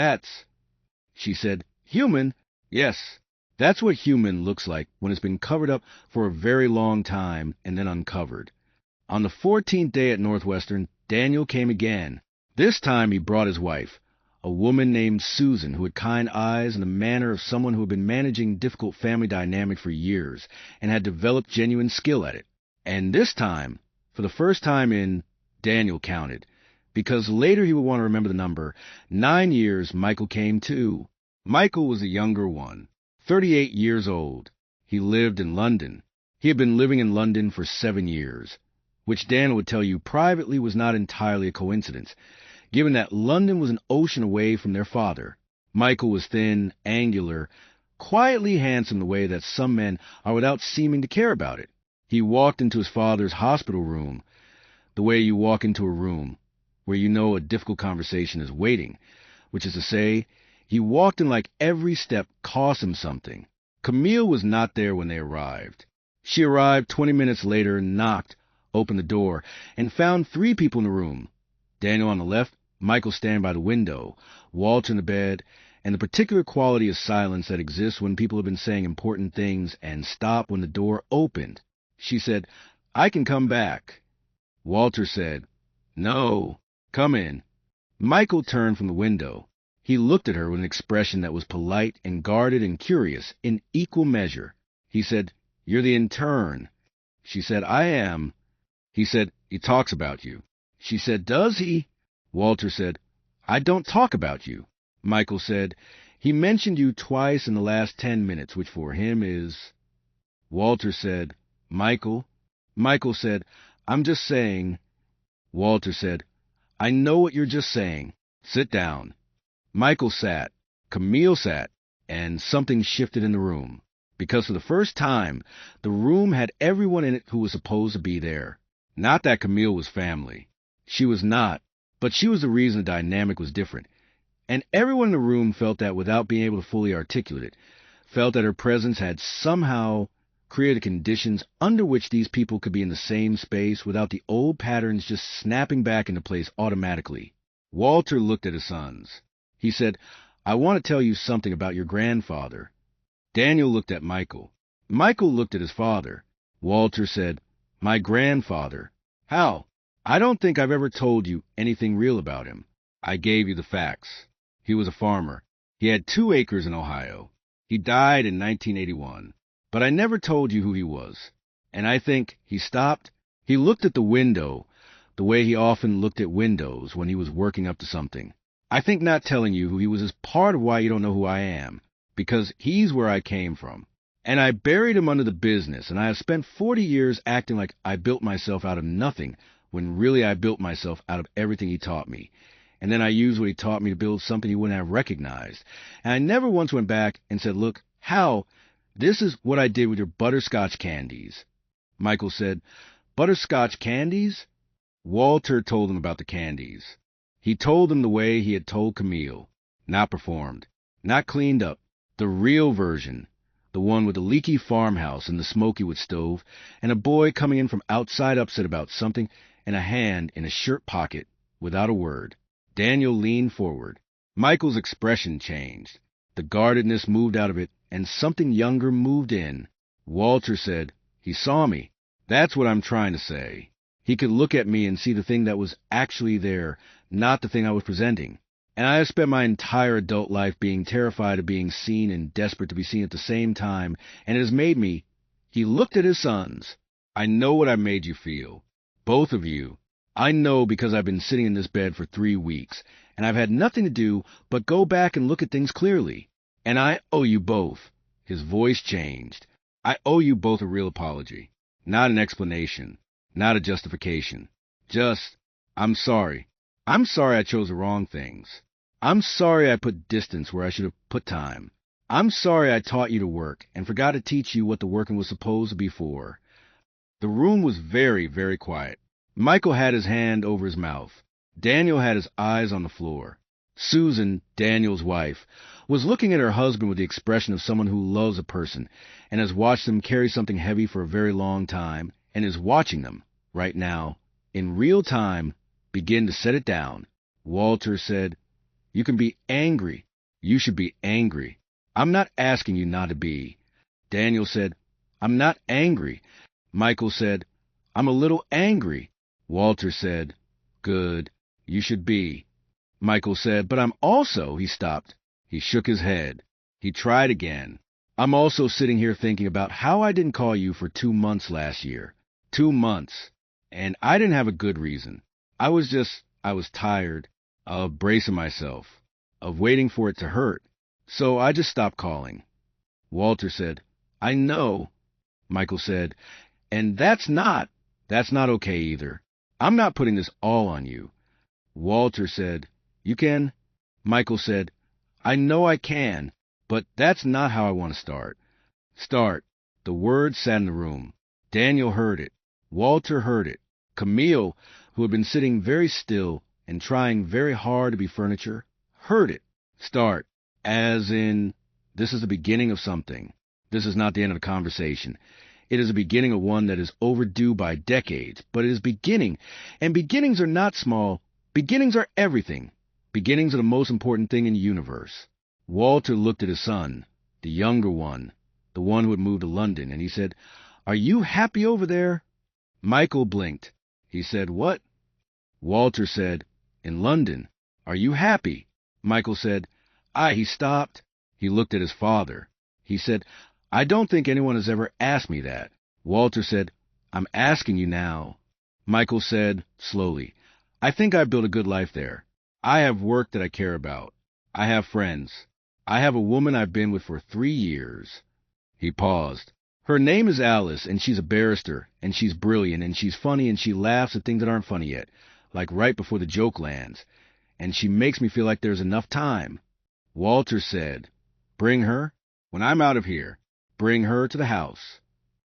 She said, human? Yes, that's what human looks like when it's been covered up for a very long time and then uncovered. On the 14th day at Northwestern, Daniel came again. This time he brought his wife, a woman named Susan who had kind eyes and the manner of someone who had been managing difficult family dynamic for years and had developed genuine skill at it. And this time, for the first time in, Daniel counted, because later he would want to remember the number, 9 years Michael came too. Michael was the younger one, 38 years old. He lived in London. He had been living in London for 7 years. Which Daniel would tell you privately was not entirely a coincidence, given that London was an ocean away from their father. Michael was thin, angular, quietly handsome the way that some men are without seeming to care about it. He walked into his father's hospital room, the way you walk into a room, where you know a difficult conversation is waiting, which is to say, he walked in like every step cost him something. Camille was not there when they arrived. She arrived 20 minutes later and knocked, opened the door, and found 3 people in the room. Daniel on the left, Michael standing by the window, Walter in the bed, and the particular quality of silence that exists when people have been saying important things and stop when the door opened. She said, I can come back. Walter said, no, come in. Michael turned from the window. He looked at her with an expression that was polite and guarded and curious in equal measure. He said, you're the intern. She said, I am. He said, he talks about you. She said, does he? Walter said, I don't talk about you. Michael said, he mentioned you twice in the last 10 minutes, which for him is... Walter said, Michael? Michael said, I'm just saying... Walter said, I know what you're just saying. Sit down. Michael sat. Camille sat. And something shifted in the room. Because for the first time, the room had everyone in it who was supposed to be there. Not that Camille was family. She was not, but she was the reason the dynamic was different. And everyone in the room felt that without being able to fully articulate it, felt that her presence had somehow created conditions under which these people could be in the same space without the old patterns just snapping back into place automatically. Walter looked at his sons. He said, "I want to tell you something about your grandfather." Daniel looked at Michael. Michael looked at his father. Walter said, "My grandfather. How? I don't think I've ever told you anything real about him. I gave you the facts. He was a farmer. He had 2 acres in Ohio. He died in 1981. But I never told you who he was. And I think," he stopped. He looked at the window, the way he often looked at windows when he was working up to something. "I think not telling you who he was is part of why you don't know who I am, because he's where I came from. And I buried him under the business, and I have spent 40 years acting like I built myself out of nothing, when really I built myself out of everything he taught me. And then I used what he taught me to build something he wouldn't have recognized. And I never once went back and said, 'Look, Hal, this is what I did with your butterscotch candies.'" Michael said, "Butterscotch candies?" Walter told him about the candies. He told them the way he had told Camille. Not performed. Not cleaned up. The real version. The one with the leaky farmhouse and the smoky wood stove, and a boy coming in from outside upset about something, and a hand in a shirt pocket, without a word. Daniel leaned forward. Michael's expression changed. The guardedness moved out of it, and something younger moved in. Walter said, "He saw me. That's what I'm trying to say. He could look at me and see the thing that was actually there, not the thing I was presenting. And I have spent my entire adult life being terrified of being seen and desperate to be seen at the same time, and it has made me—" He looked at his sons. "I know what I made you feel. Both of you. I know because I've been sitting in this bed for 3 weeks, and I've had nothing to do but go back and look at things clearly. And I owe you both." His voice changed. "I owe you both a real apology. Not an explanation. Not a justification. Just, I'm sorry. I'm sorry I chose the wrong things. I'm sorry I put distance where I should have put time. I'm sorry I taught you to work and forgot to teach you what the working was supposed to be for." The room was very, very quiet. Michael had his hand over his mouth. Daniel had his eyes on the floor. Susan, Daniel's wife, was looking at her husband with the expression of someone who loves a person and has watched them carry something heavy for a very long time and is watching them, right now, in real time, begin to set it down. Walter said, "You can be angry. You should be angry. I'm not asking you not to be." Daniel said, "I'm not angry." Michael said, "I'm a little angry." Walter said, "Good. You should be." Michael said, "But I'm also—" He stopped. He shook his head. He tried again. "I'm also sitting here thinking about how I didn't call you for 2 months last year. 2 months. And I didn't have a good reason. I was tired of bracing myself, of waiting for it to hurt. So I just stopped calling." Walter said, "I know." Michael said, "And that's not okay either. I'm not putting this all on you." Walter said, "You can." Michael said, "I know I can, but that's not how I want to start." Start. The word sat in the room. Daniel heard it. Walter heard it. Camille, who had been sitting very still and trying very hard to be furniture, heard it. Start. As in, this is the beginning of something. This is not the end of the conversation. It is the beginning of one that is overdue by decades, but it is beginning, and beginnings are not small. Beginnings are everything. Beginnings are the most important thing in the universe. Walter looked at his son, the younger one, the one who had moved to London, and he said, "Are you happy over there?" Michael blinked. He said, "What?" Walter said, "In London. Are you happy?" Michael said, He stopped. He looked at his father. He said, "I don't think anyone has ever asked me that." Walter said, "I'm asking you now." Michael said, slowly, "I think I've built a good life there. I have work that I care about. I have friends. I have a woman I've been with for 3 years. He paused. "Her name is Alice, and she's a barrister, and she's brilliant, and she's funny, and she laughs at things that aren't funny yet, like right before the joke lands. And she makes me feel like there's enough time." Walter said, "Bring her. When I'm out of here, bring her to the house."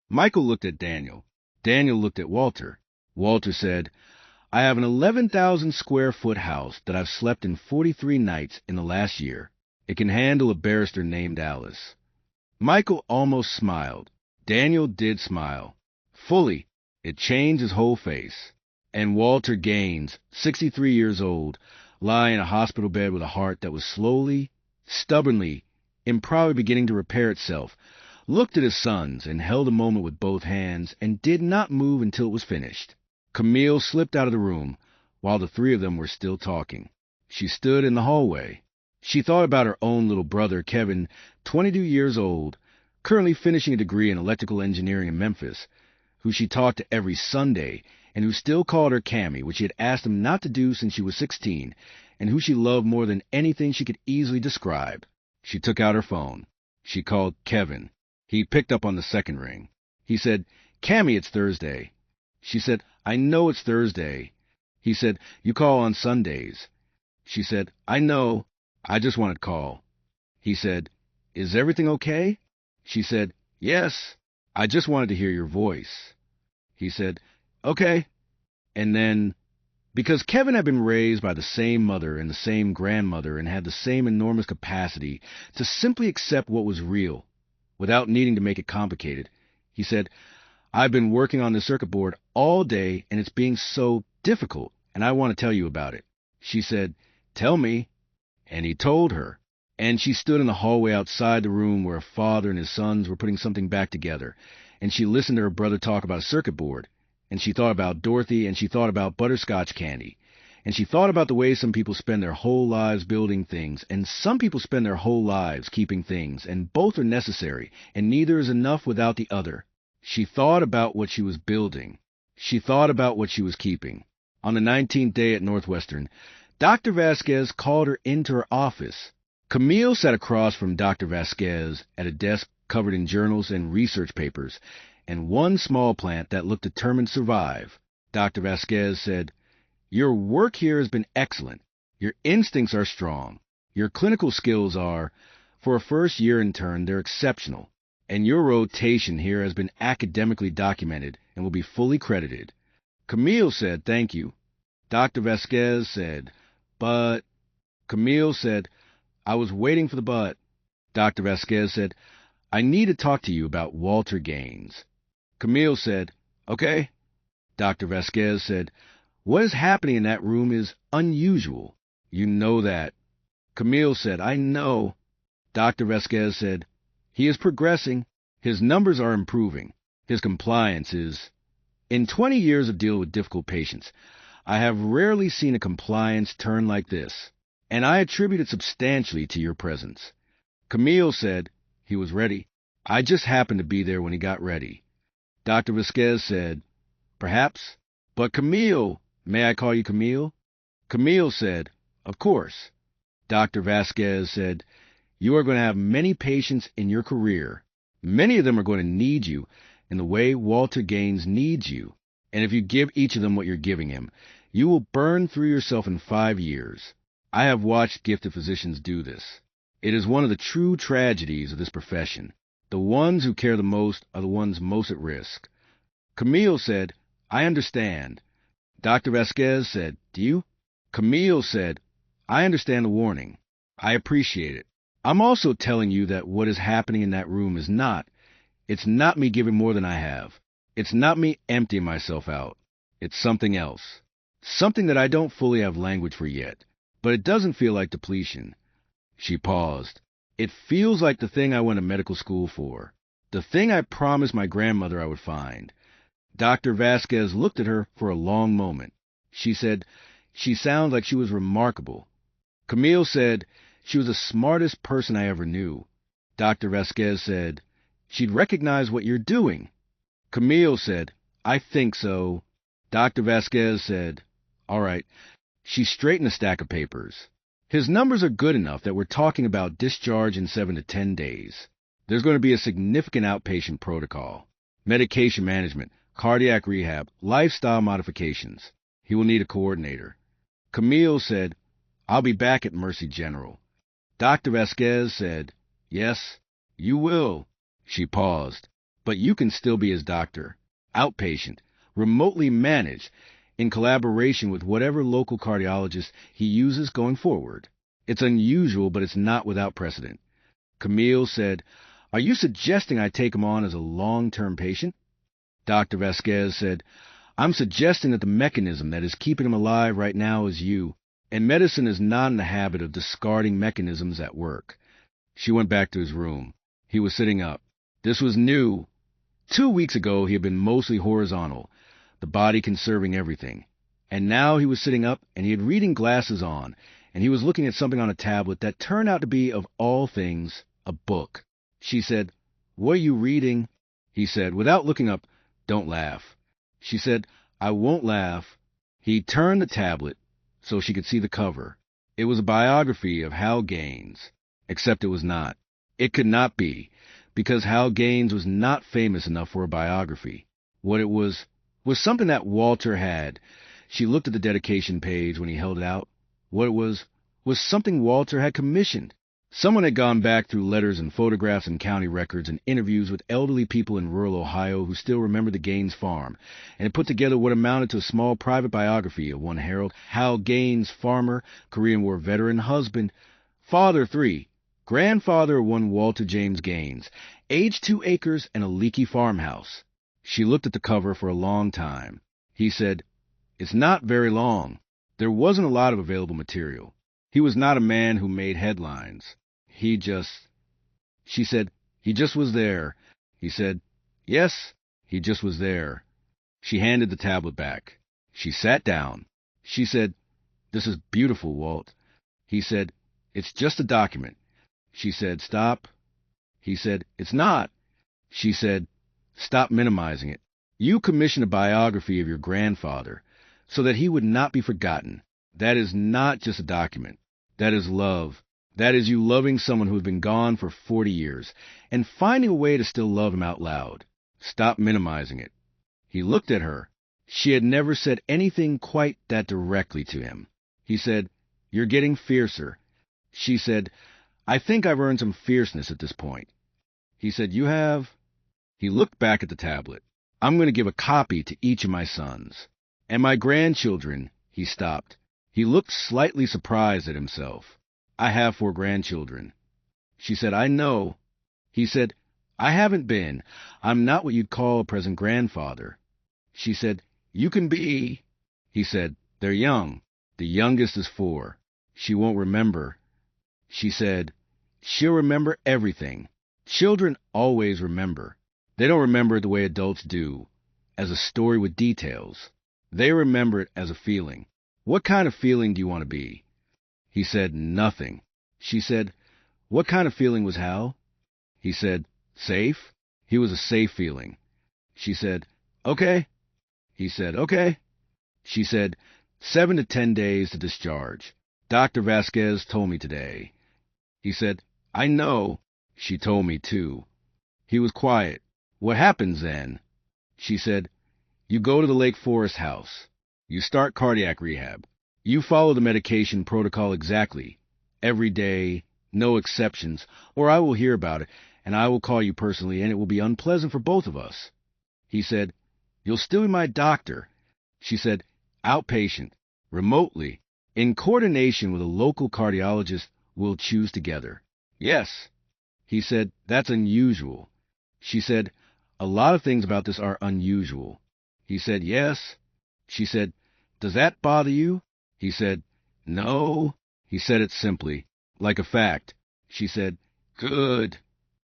Michael looked at Daniel. Daniel looked at Walter. Walter said, "I have an 11,000 square foot house that I've slept in 43 nights in the last year. It can handle a barrister named Alice." Michael almost smiled. Daniel did smile. Fully. It changed his whole face. And Walter Gaines, 63 years old, lie in a hospital bed with a heart that was slowly, stubbornly, and probably beginning to repair itself, looked at his sons and held a moment with both hands and did not move until it was finished. Camille slipped out of the room while the three of them were still talking. She stood in the hallway. She thought about her own little brother, Kevin, 22 years old, currently finishing a degree in electrical engineering in Memphis, who she talked to every Sunday, and who still called her Cammy, which she had asked him not to do since she was 16, and who she loved more than anything she could easily describe. She took out her phone. She called Kevin. He picked up on the second ring. He said, "Cammy, it's Thursday." She said, "I know it's Thursday." He said, "You call on Sundays." She said, "I know. I just wanted to call." He said, "Is everything okay?" She said, "Yes. I just wanted to hear your voice." He said, "Okay." And then, because Kevin had been raised by the same mother and the same grandmother and had the same enormous capacity to simply accept what was real, without needing to make it complicated, he said, "I've been working on the circuit board all day, and it's being so difficult, and I want to tell you about it." She said, "Tell me." And he told her. And she stood in the hallway outside the room where her father and his sons were putting something back together, and she listened to her brother talk about a circuit board, and she thought about Dorothy, and she thought about butterscotch candy, and she thought about the way some people spend their whole lives building things, and some people spend their whole lives keeping things, and both are necessary, and neither is enough without the other. She thought about what she was building. She thought about what she was keeping. On the 19th day at Northwestern, Dr. Vasquez called her into her office. Camille sat across from Dr. Vasquez at a desk covered in journals and research papers, and one small plant that looked determined to survive. Dr. Vasquez said, "Your work here has been excellent. Your instincts are strong. Your clinical skills are, for a first-year intern, they're exceptional. And your rotation here has been academically documented and will be fully credited." Camille said, "Thank you." Dr. Vasquez said, "But..." Camille said, "I was waiting for the but." Dr. Vasquez said, "I need to talk to you about Walter Gaines." Camille said, "Okay." Dr. Vasquez said, "What is happening in that room is unusual. You know that." Camille said, "I know." Dr. Vasquez said, "He is progressing. His numbers are improving. His compliance is..." In 20 years of dealing with difficult patients, I have rarely seen a compliance turn like this, and I attribute it substantially to your presence. Camille said, "He was ready. I just happened to be there when he got ready." Dr. Vasquez said, "Perhaps. But Camille, may I call you Camille?" Camille said, "Of course." Dr. Vasquez said, "You are going to have many patients in your career. Many of them are going to need you in the way Walter Gaines needs you. And if you give each of them what you're giving him, you will burn through yourself in 5 years. I have watched gifted physicians do this. It is one of the true tragedies of this profession. The ones who care the most are the ones most at risk." Camille said, "I understand." Dr. Vasquez said, "Do you?" Camille said, "I understand the warning. I appreciate it. I'm also telling you that what is happening in that room is not. It's not me giving more than I have. It's not me emptying myself out. It's something else. Something that I don't fully have language for yet. But it doesn't feel like depletion." She paused. "It feels like the thing I went to medical school for. The thing I promised my grandmother I would find." Dr. Vasquez looked at her for a long moment. She said, "She sounds like she was remarkable." Camille said, "She was the smartest person I ever knew." Dr. Vasquez said, "She'd recognize what you're doing." Camille said, "I think so." Dr. Vasquez said, "All right." She straightened a stack of papers. "His numbers are good enough that we're talking about discharge in 7 to 10 days. There's going to be a significant outpatient protocol, medication management, cardiac rehab, lifestyle modifications. He will need a coordinator." Camille said, "I'll be back at Mercy General." Dr. Vasquez said, "Yes, you will." She paused. "But you can still be his doctor, outpatient, remotely managed, in collaboration with whatever local cardiologist he uses going forward. It's unusual, but it's not without precedent." Camille said, "Are you suggesting I take him on as a long-term patient?" Dr. Vasquez said, "I'm suggesting that the mechanism that is keeping him alive right now is you. And medicine is not in the habit of discarding mechanisms at work. She went back to his room. He was sitting up. This was new. 2 weeks ago, he had been mostly horizontal, the body conserving everything. And now he was sitting up, and he had reading glasses on, and he was looking at something on a tablet that turned out to be, of all things, a book. She said, "What are you reading?" He said, without looking up, "Don't laugh." She said, "I won't laugh." He turned the tablet so she could see the cover. It was a biography of Hal Gaines, except it was not. It could not be, because Hal Gaines was not famous enough for a biography. What it was something that Walter had. She looked at the dedication page when he held it out. What it was something Walter had commissioned. Someone had gone back through letters and photographs and county records and interviews with elderly people in rural Ohio who still remembered the Gaines farm, and had put together what amounted to a small private biography of one Harold Hal Gaines, farmer, Korean War veteran, husband, father 3, grandfather of one Walter James Gaines, age 2 acres and a leaky farmhouse. She looked at the cover for a long time. He said, "It's not very long." There wasn't a lot of available material. He was not a man who made headlines. She said, "He just was there." He said, "Yes, he just was there." She handed the tablet back. She sat down. She said, "This is beautiful, Walt." He said, "It's just a document." She said, "Stop." He said, "It's not." She said, "Stop minimizing it. You commissioned a biography of your grandfather so that he would not be forgotten. That is not just a document. That is love. That is you loving someone who has been gone for 40 years and finding a way to still love him out loud. Stop minimizing it." He looked at her. She had never said anything quite that directly to him. He said, "You're getting fiercer." She said, "I think I've earned some fierceness at this point." He said, "You have?" He looked back at the tablet. "I'm going to give a copy to each of my sons. And my grandchildren." He stopped. He looked slightly surprised at himself. "I have 4 grandchildren." She said, "I know." He said, "I haven't been. I'm not what you'd call a present grandfather." She said, "You can be." He said, "They're young. The youngest is 4. She won't remember." She said, "She'll remember everything. Children always remember. They don't remember it the way adults do, as a story with details. They remember it as a feeling. What kind of feeling do you want to be?" He said, "Nothing." She said, "What kind of feeling was Hal?" He said, "Safe." He was a safe feeling. She said, "Okay." He said, "Okay." She said, 7 to 10 days to discharge. Dr. Vasquez told me today." He said, "I know." She told me, too. He was quiet. "What happens then?" She said, "You go to the Lake Forest house. You start cardiac rehab. You follow the medication protocol exactly. Every day, no exceptions, or I will hear about it, and I will call you personally, and it will be unpleasant for both of us." He said, "You'll still be my doctor." She said, "Outpatient, remotely, in coordination with a local cardiologist we'll choose together." "Yes." He said, "That's unusual." She said, "A lot of things about this are unusual." He said, "Yes." She said, "Does that bother you?" He said, "No." He said it simply, like a fact. She said, "Good."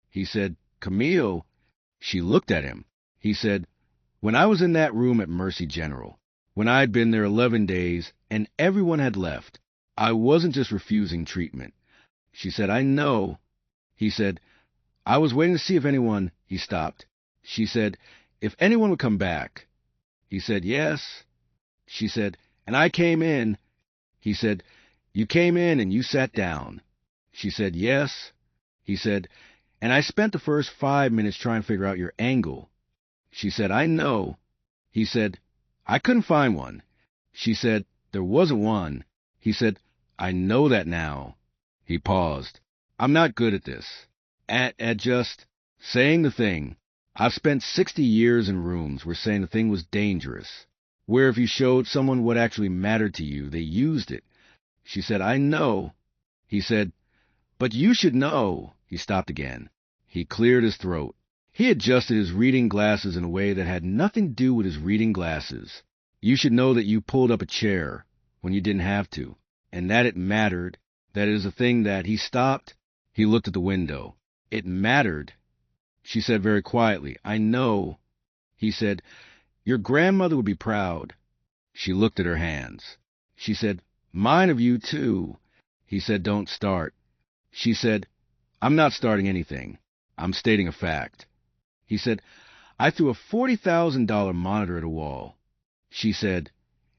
He said, "Camille." She looked at him. He said, "When I was in that room at Mercy General, when I'd been there 11 days and everyone had left, I wasn't just refusing treatment." She said, "I know." He said, "I was waiting to see if anyone—" He stopped. She said, "If anyone would come back." He said, "Yes." She said, "And I came in." He said, "You came in and you sat down." She said, "Yes." He said, "And I spent the first 5 minutes trying to figure out your angle." She said, "I know." He said, "I couldn't find one." She said, "There wasn't one." He said, "I know that now." He paused. "I'm not good at this. At just saying the thing. I've spent 60 years in rooms where saying the thing was dangerous, where if you showed someone what actually mattered to you, they used it." She said, "I know." He said, "But you should know." He stopped again. He cleared his throat. He adjusted his reading glasses in a way that had nothing to do with his reading glasses. "You should know that you pulled up a chair when you didn't have to." and that it mattered, that it is a thing that he stopped. He looked at the window. It mattered. She said very quietly, I know. He said, your grandmother would be proud. She looked at her hands. She said, mine of you too. He said, don't start. She said, I'm not starting anything. I'm stating a fact. He said, I threw a $40,000 monitor at a wall. She said,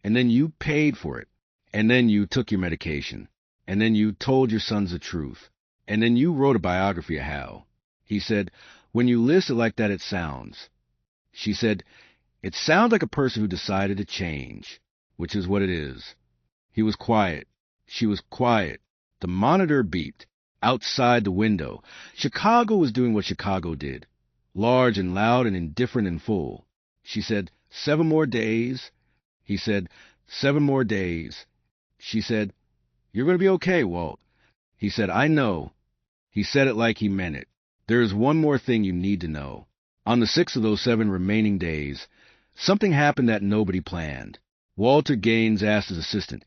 and then you paid for it. And then you took your medication. And then you told your sons the truth. And then you wrote a biography of Hal. He said, when you list it like that, it sounds. She said, it sounds like a person who decided to change, which is what it is. He was quiet. She was quiet. The monitor beeped. Outside the window, Chicago was doing what Chicago did. Large and loud and indifferent and full. She said, 7 more days. He said, 7 more days. She said, you're going to be okay, Walt. He said, I know. He said it like he meant it. There is one more thing you need to know. On the 6th of those 7 remaining days, something happened that nobody planned. Walter Gaines asked his assistant,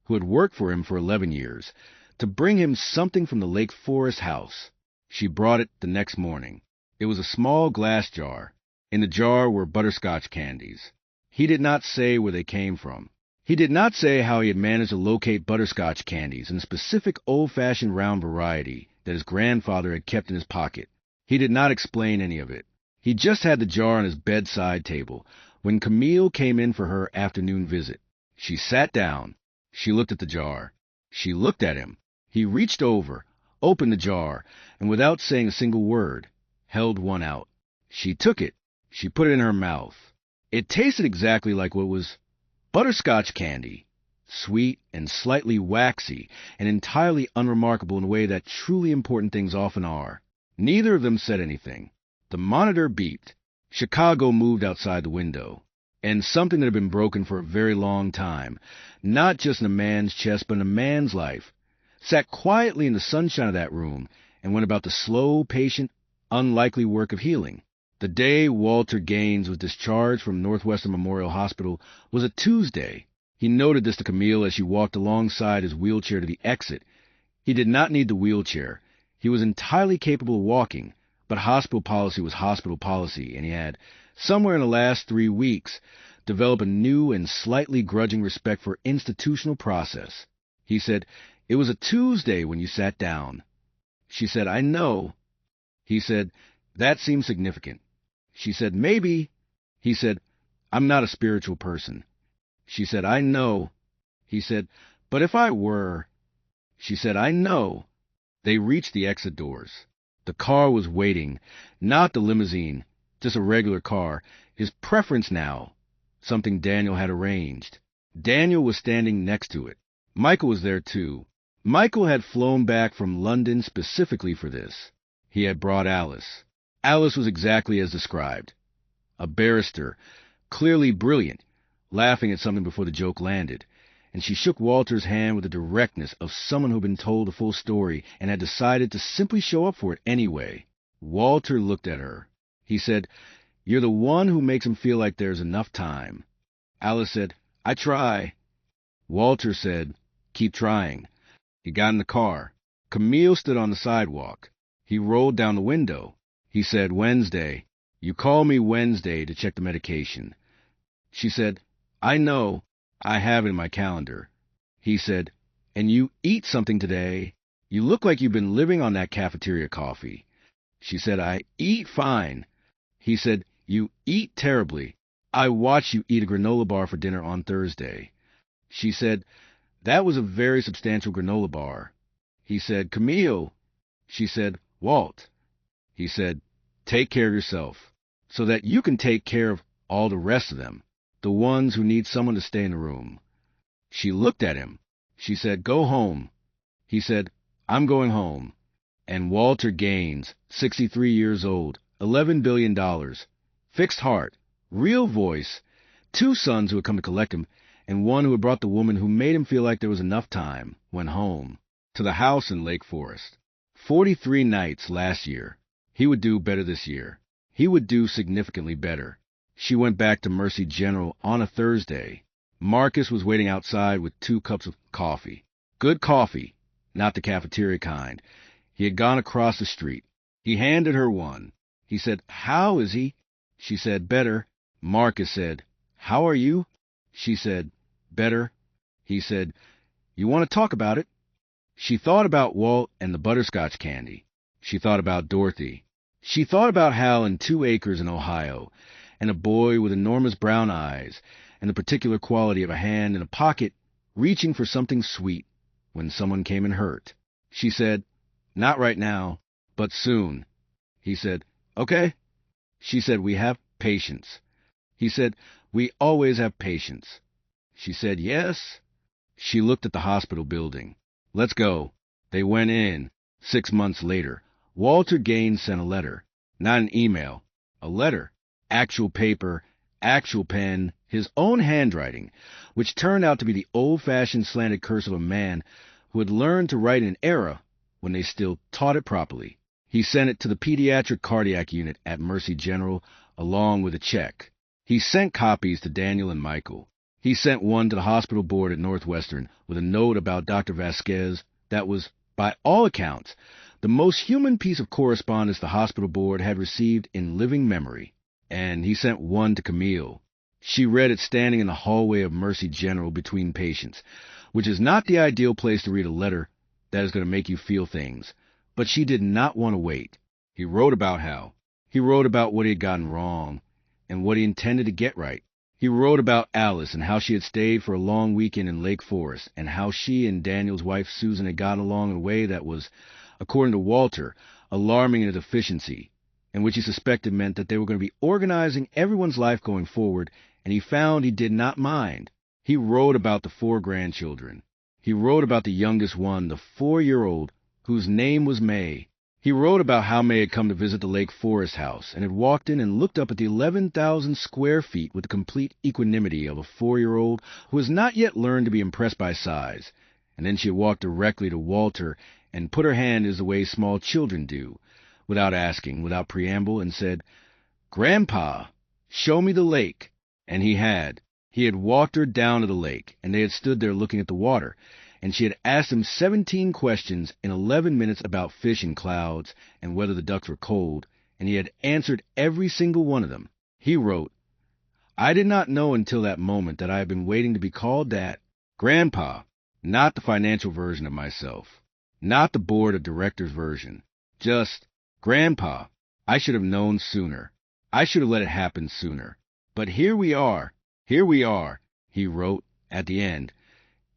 who had worked for him for 11 years, to bring him something from the Lake Forest house. She brought it the next morning. It was a small glass jar. In the jar were butterscotch candies. He did not say where they came from. He did not say how he had managed to locate butterscotch candies in a specific old-fashioned round variety that his grandfather had kept in his pocket. He did not explain any of it. He just had the jar on his bedside table when Camille came in for her afternoon visit. She sat down. She looked at the jar. She looked at him. He reached over, opened the jar, and without saying a single word, held one out. She took it. She put it in her mouth. It tasted exactly like what was butterscotch candy, sweet and slightly waxy, and entirely unremarkable in a way that truly important things often are. Neither of them said anything. The monitor beeped. Chicago moved outside the window. And something that had been broken for a very long time, not just in a man's chest, but in a man's life, sat quietly in the sunshine of that room and went about the slow, patient, unlikely work of healing. The day Walter Gaines was discharged from Northwestern Memorial Hospital was a Tuesday. He noted this to Camille as she walked alongside his wheelchair to the exit. He did not need the wheelchair. He was entirely capable of walking, but hospital policy was hospital policy, and he had, somewhere in the last 3 weeks, developed a new and slightly grudging respect for institutional process. He said, it was a Tuesday when you sat down. She said, I know. He said, that seems significant. She said, maybe. He said, I'm not a spiritual person. She said, I know. He said, but if I were. She said, I know. They reached the exit doors. The car was waiting, not the limousine, just a regular car. His preference now, something Daniel had arranged. Daniel was standing next to it. Michael was there too. Michael had flown back from London specifically for this. He had brought Alice. Alice was exactly as described. A barrister, clearly brilliant, laughing at something before the joke landed, and she shook Walter's hand with the directness of someone who had been told the full story and had decided to simply show up for it anyway. Walter looked at her. He said, you're the one who makes him feel like there's enough time. Alice said, I try. Walter said, keep trying. He got in the car. Camille stood on the sidewalk. He rolled down the window. He said, Wednesday. You call me Wednesday to check the medication. She said, I know. I have it in my calendar. He said, and you eat something today. You look like you've been living on that cafeteria coffee. She said, I eat fine. He said, you eat terribly. I watched you eat a granola bar for dinner on Thursday. She said, that was a very substantial granola bar. He said, Camille. She said, Walt. He said, take care of yourself, so that you can take care of all the rest of them, the ones who need someone to stay in the room. She looked at him. She said, go home. He said, I'm going home. And Walter Gaines, 63 years old, $11 billion, fixed heart, real voice, 2 sons who had come to collect him, and one who had brought the woman who made him feel like there was enough time, went home, to the house in Lake Forest. 43 nights last year. He would do better this year. He would do significantly better. She went back to Mercy General on a Thursday. Marcus was waiting outside with 2 cups of coffee. Good coffee, not the cafeteria kind. He had gone across the street. He handed her one. He said, "How is he?" She said, "Better." Marcus said, "How are you?" She said, "Better." He said, "You want to talk about it?" She thought about Walt and the butterscotch candy. She thought about Dorothy. She thought about Hal and 2 acres in Ohio, and a boy with enormous brown eyes, and the particular quality of a hand in a pocket reaching for something sweet when someone came in hurt. She said, "Not right now, but soon." He said, "Okay." She said, "We have patience." He said, "We always have patience." She said, "Yes." She looked at the hospital building. "Let's go." They went in. 6 months later, Walter Gaines sent a letter. Not an email. A letter. Actual paper, actual pen, his own handwriting, which turned out to be the old-fashioned slanted cursive of a man who had learned to write in an era when they still taught it properly. He sent it to the pediatric cardiac unit at Mercy General along with a check. He sent copies to Daniel and Michael. He sent one to the hospital board at Northwestern with a note about Dr. Vasquez that was, by all accounts, the most human piece of correspondence the hospital board had received in living memory. And he sent one to Camille. She read it standing in the hallway of Mercy General between patients, which is not the ideal place to read a letter that is going to make you feel things. But she did not want to wait. He wrote about Hal. He wrote about what he had gotten wrong and what he intended to get right. He wrote about Alice and how she had stayed for a long weekend in Lake Forest and how she and Daniel's wife Susan had gotten along in a way that was, according to Walter, alarming in its efficiency, and which he suspected meant that they were going to be organizing everyone's life going forward, and he found he did not mind. He wrote about the 4 grandchildren. He wrote about the youngest one, the 4-year-old, whose name was May. He wrote about how May had come to visit the Lake Forest house and had walked in and looked up at the 11,000 square feet with the complete equanimity of a 4-year-old who has not yet learned to be impressed by size. And then she had walked directly to Walter and put her hand as the way small children do, without asking, without preamble, and said, "Grandpa, show me the lake." And he had. He had walked her down to the lake, and they had stood there looking at the water, and she had asked him 17 questions in 11 minutes about fish and clouds and whether the ducks were cold, and he had answered every single one of them. He wrote, "I did not know until that moment that I had been waiting to be called that. Grandpa, not the financial version of myself, not the board of directors version, just Grandpa. I should have known sooner. I should have let it happen sooner. But here we are, he wrote at the end.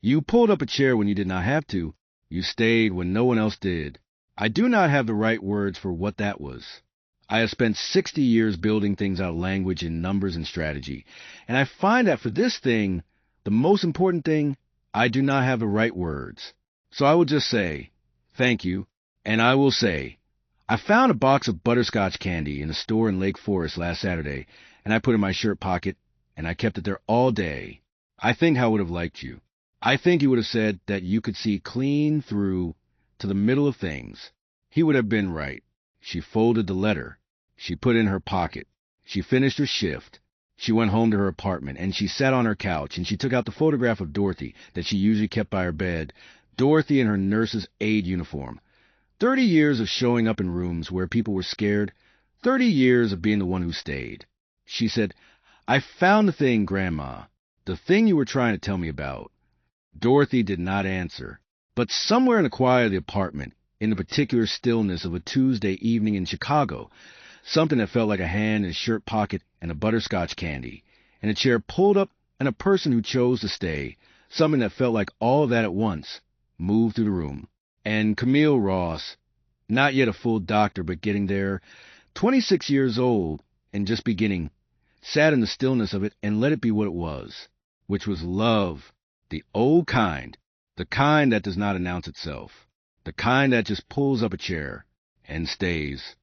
You pulled up a chair when you did not have to. You stayed when no one else did. I do not have the right words for what that was. I have spent 60 years building things out of language and numbers and strategy, and I find that for this thing, the most important thing, I do not have the right words. So I will just say, thank you, and I will say, I found a box of butterscotch candy in a store in Lake Forest last Saturday, and I put it in my shirt pocket, and I kept it there all day. I think Hal would have liked you. I think he would have said that you could see clean through to the middle of things. He would have been right. She folded the letter. She put it in her pocket. She finished her shift. She went home to her apartment, and she sat on her couch, and she took out the photograph of Dorothy that she usually kept by her bed, Dorothy in her nurse's aide uniform. 30 years of showing up in rooms where people were scared. 30 years of being the one who stayed. She said, "I found the thing, Grandma. The thing you were trying to tell me about." Dorothy did not answer, but somewhere in the quiet of the apartment, in the particular stillness of a Tuesday evening in Chicago, something that felt like a hand in a shirt pocket and a butterscotch candy, and a chair pulled up and a person who chose to stay, something that felt like all of that at once, moved through the room. And Camille Ross, not yet a full doctor but getting there, 26 years old and just beginning, sat in the stillness of it and let it be what it was, which was love. The old kind, the kind that does not announce itself, the kind that just pulls up a chair and stays.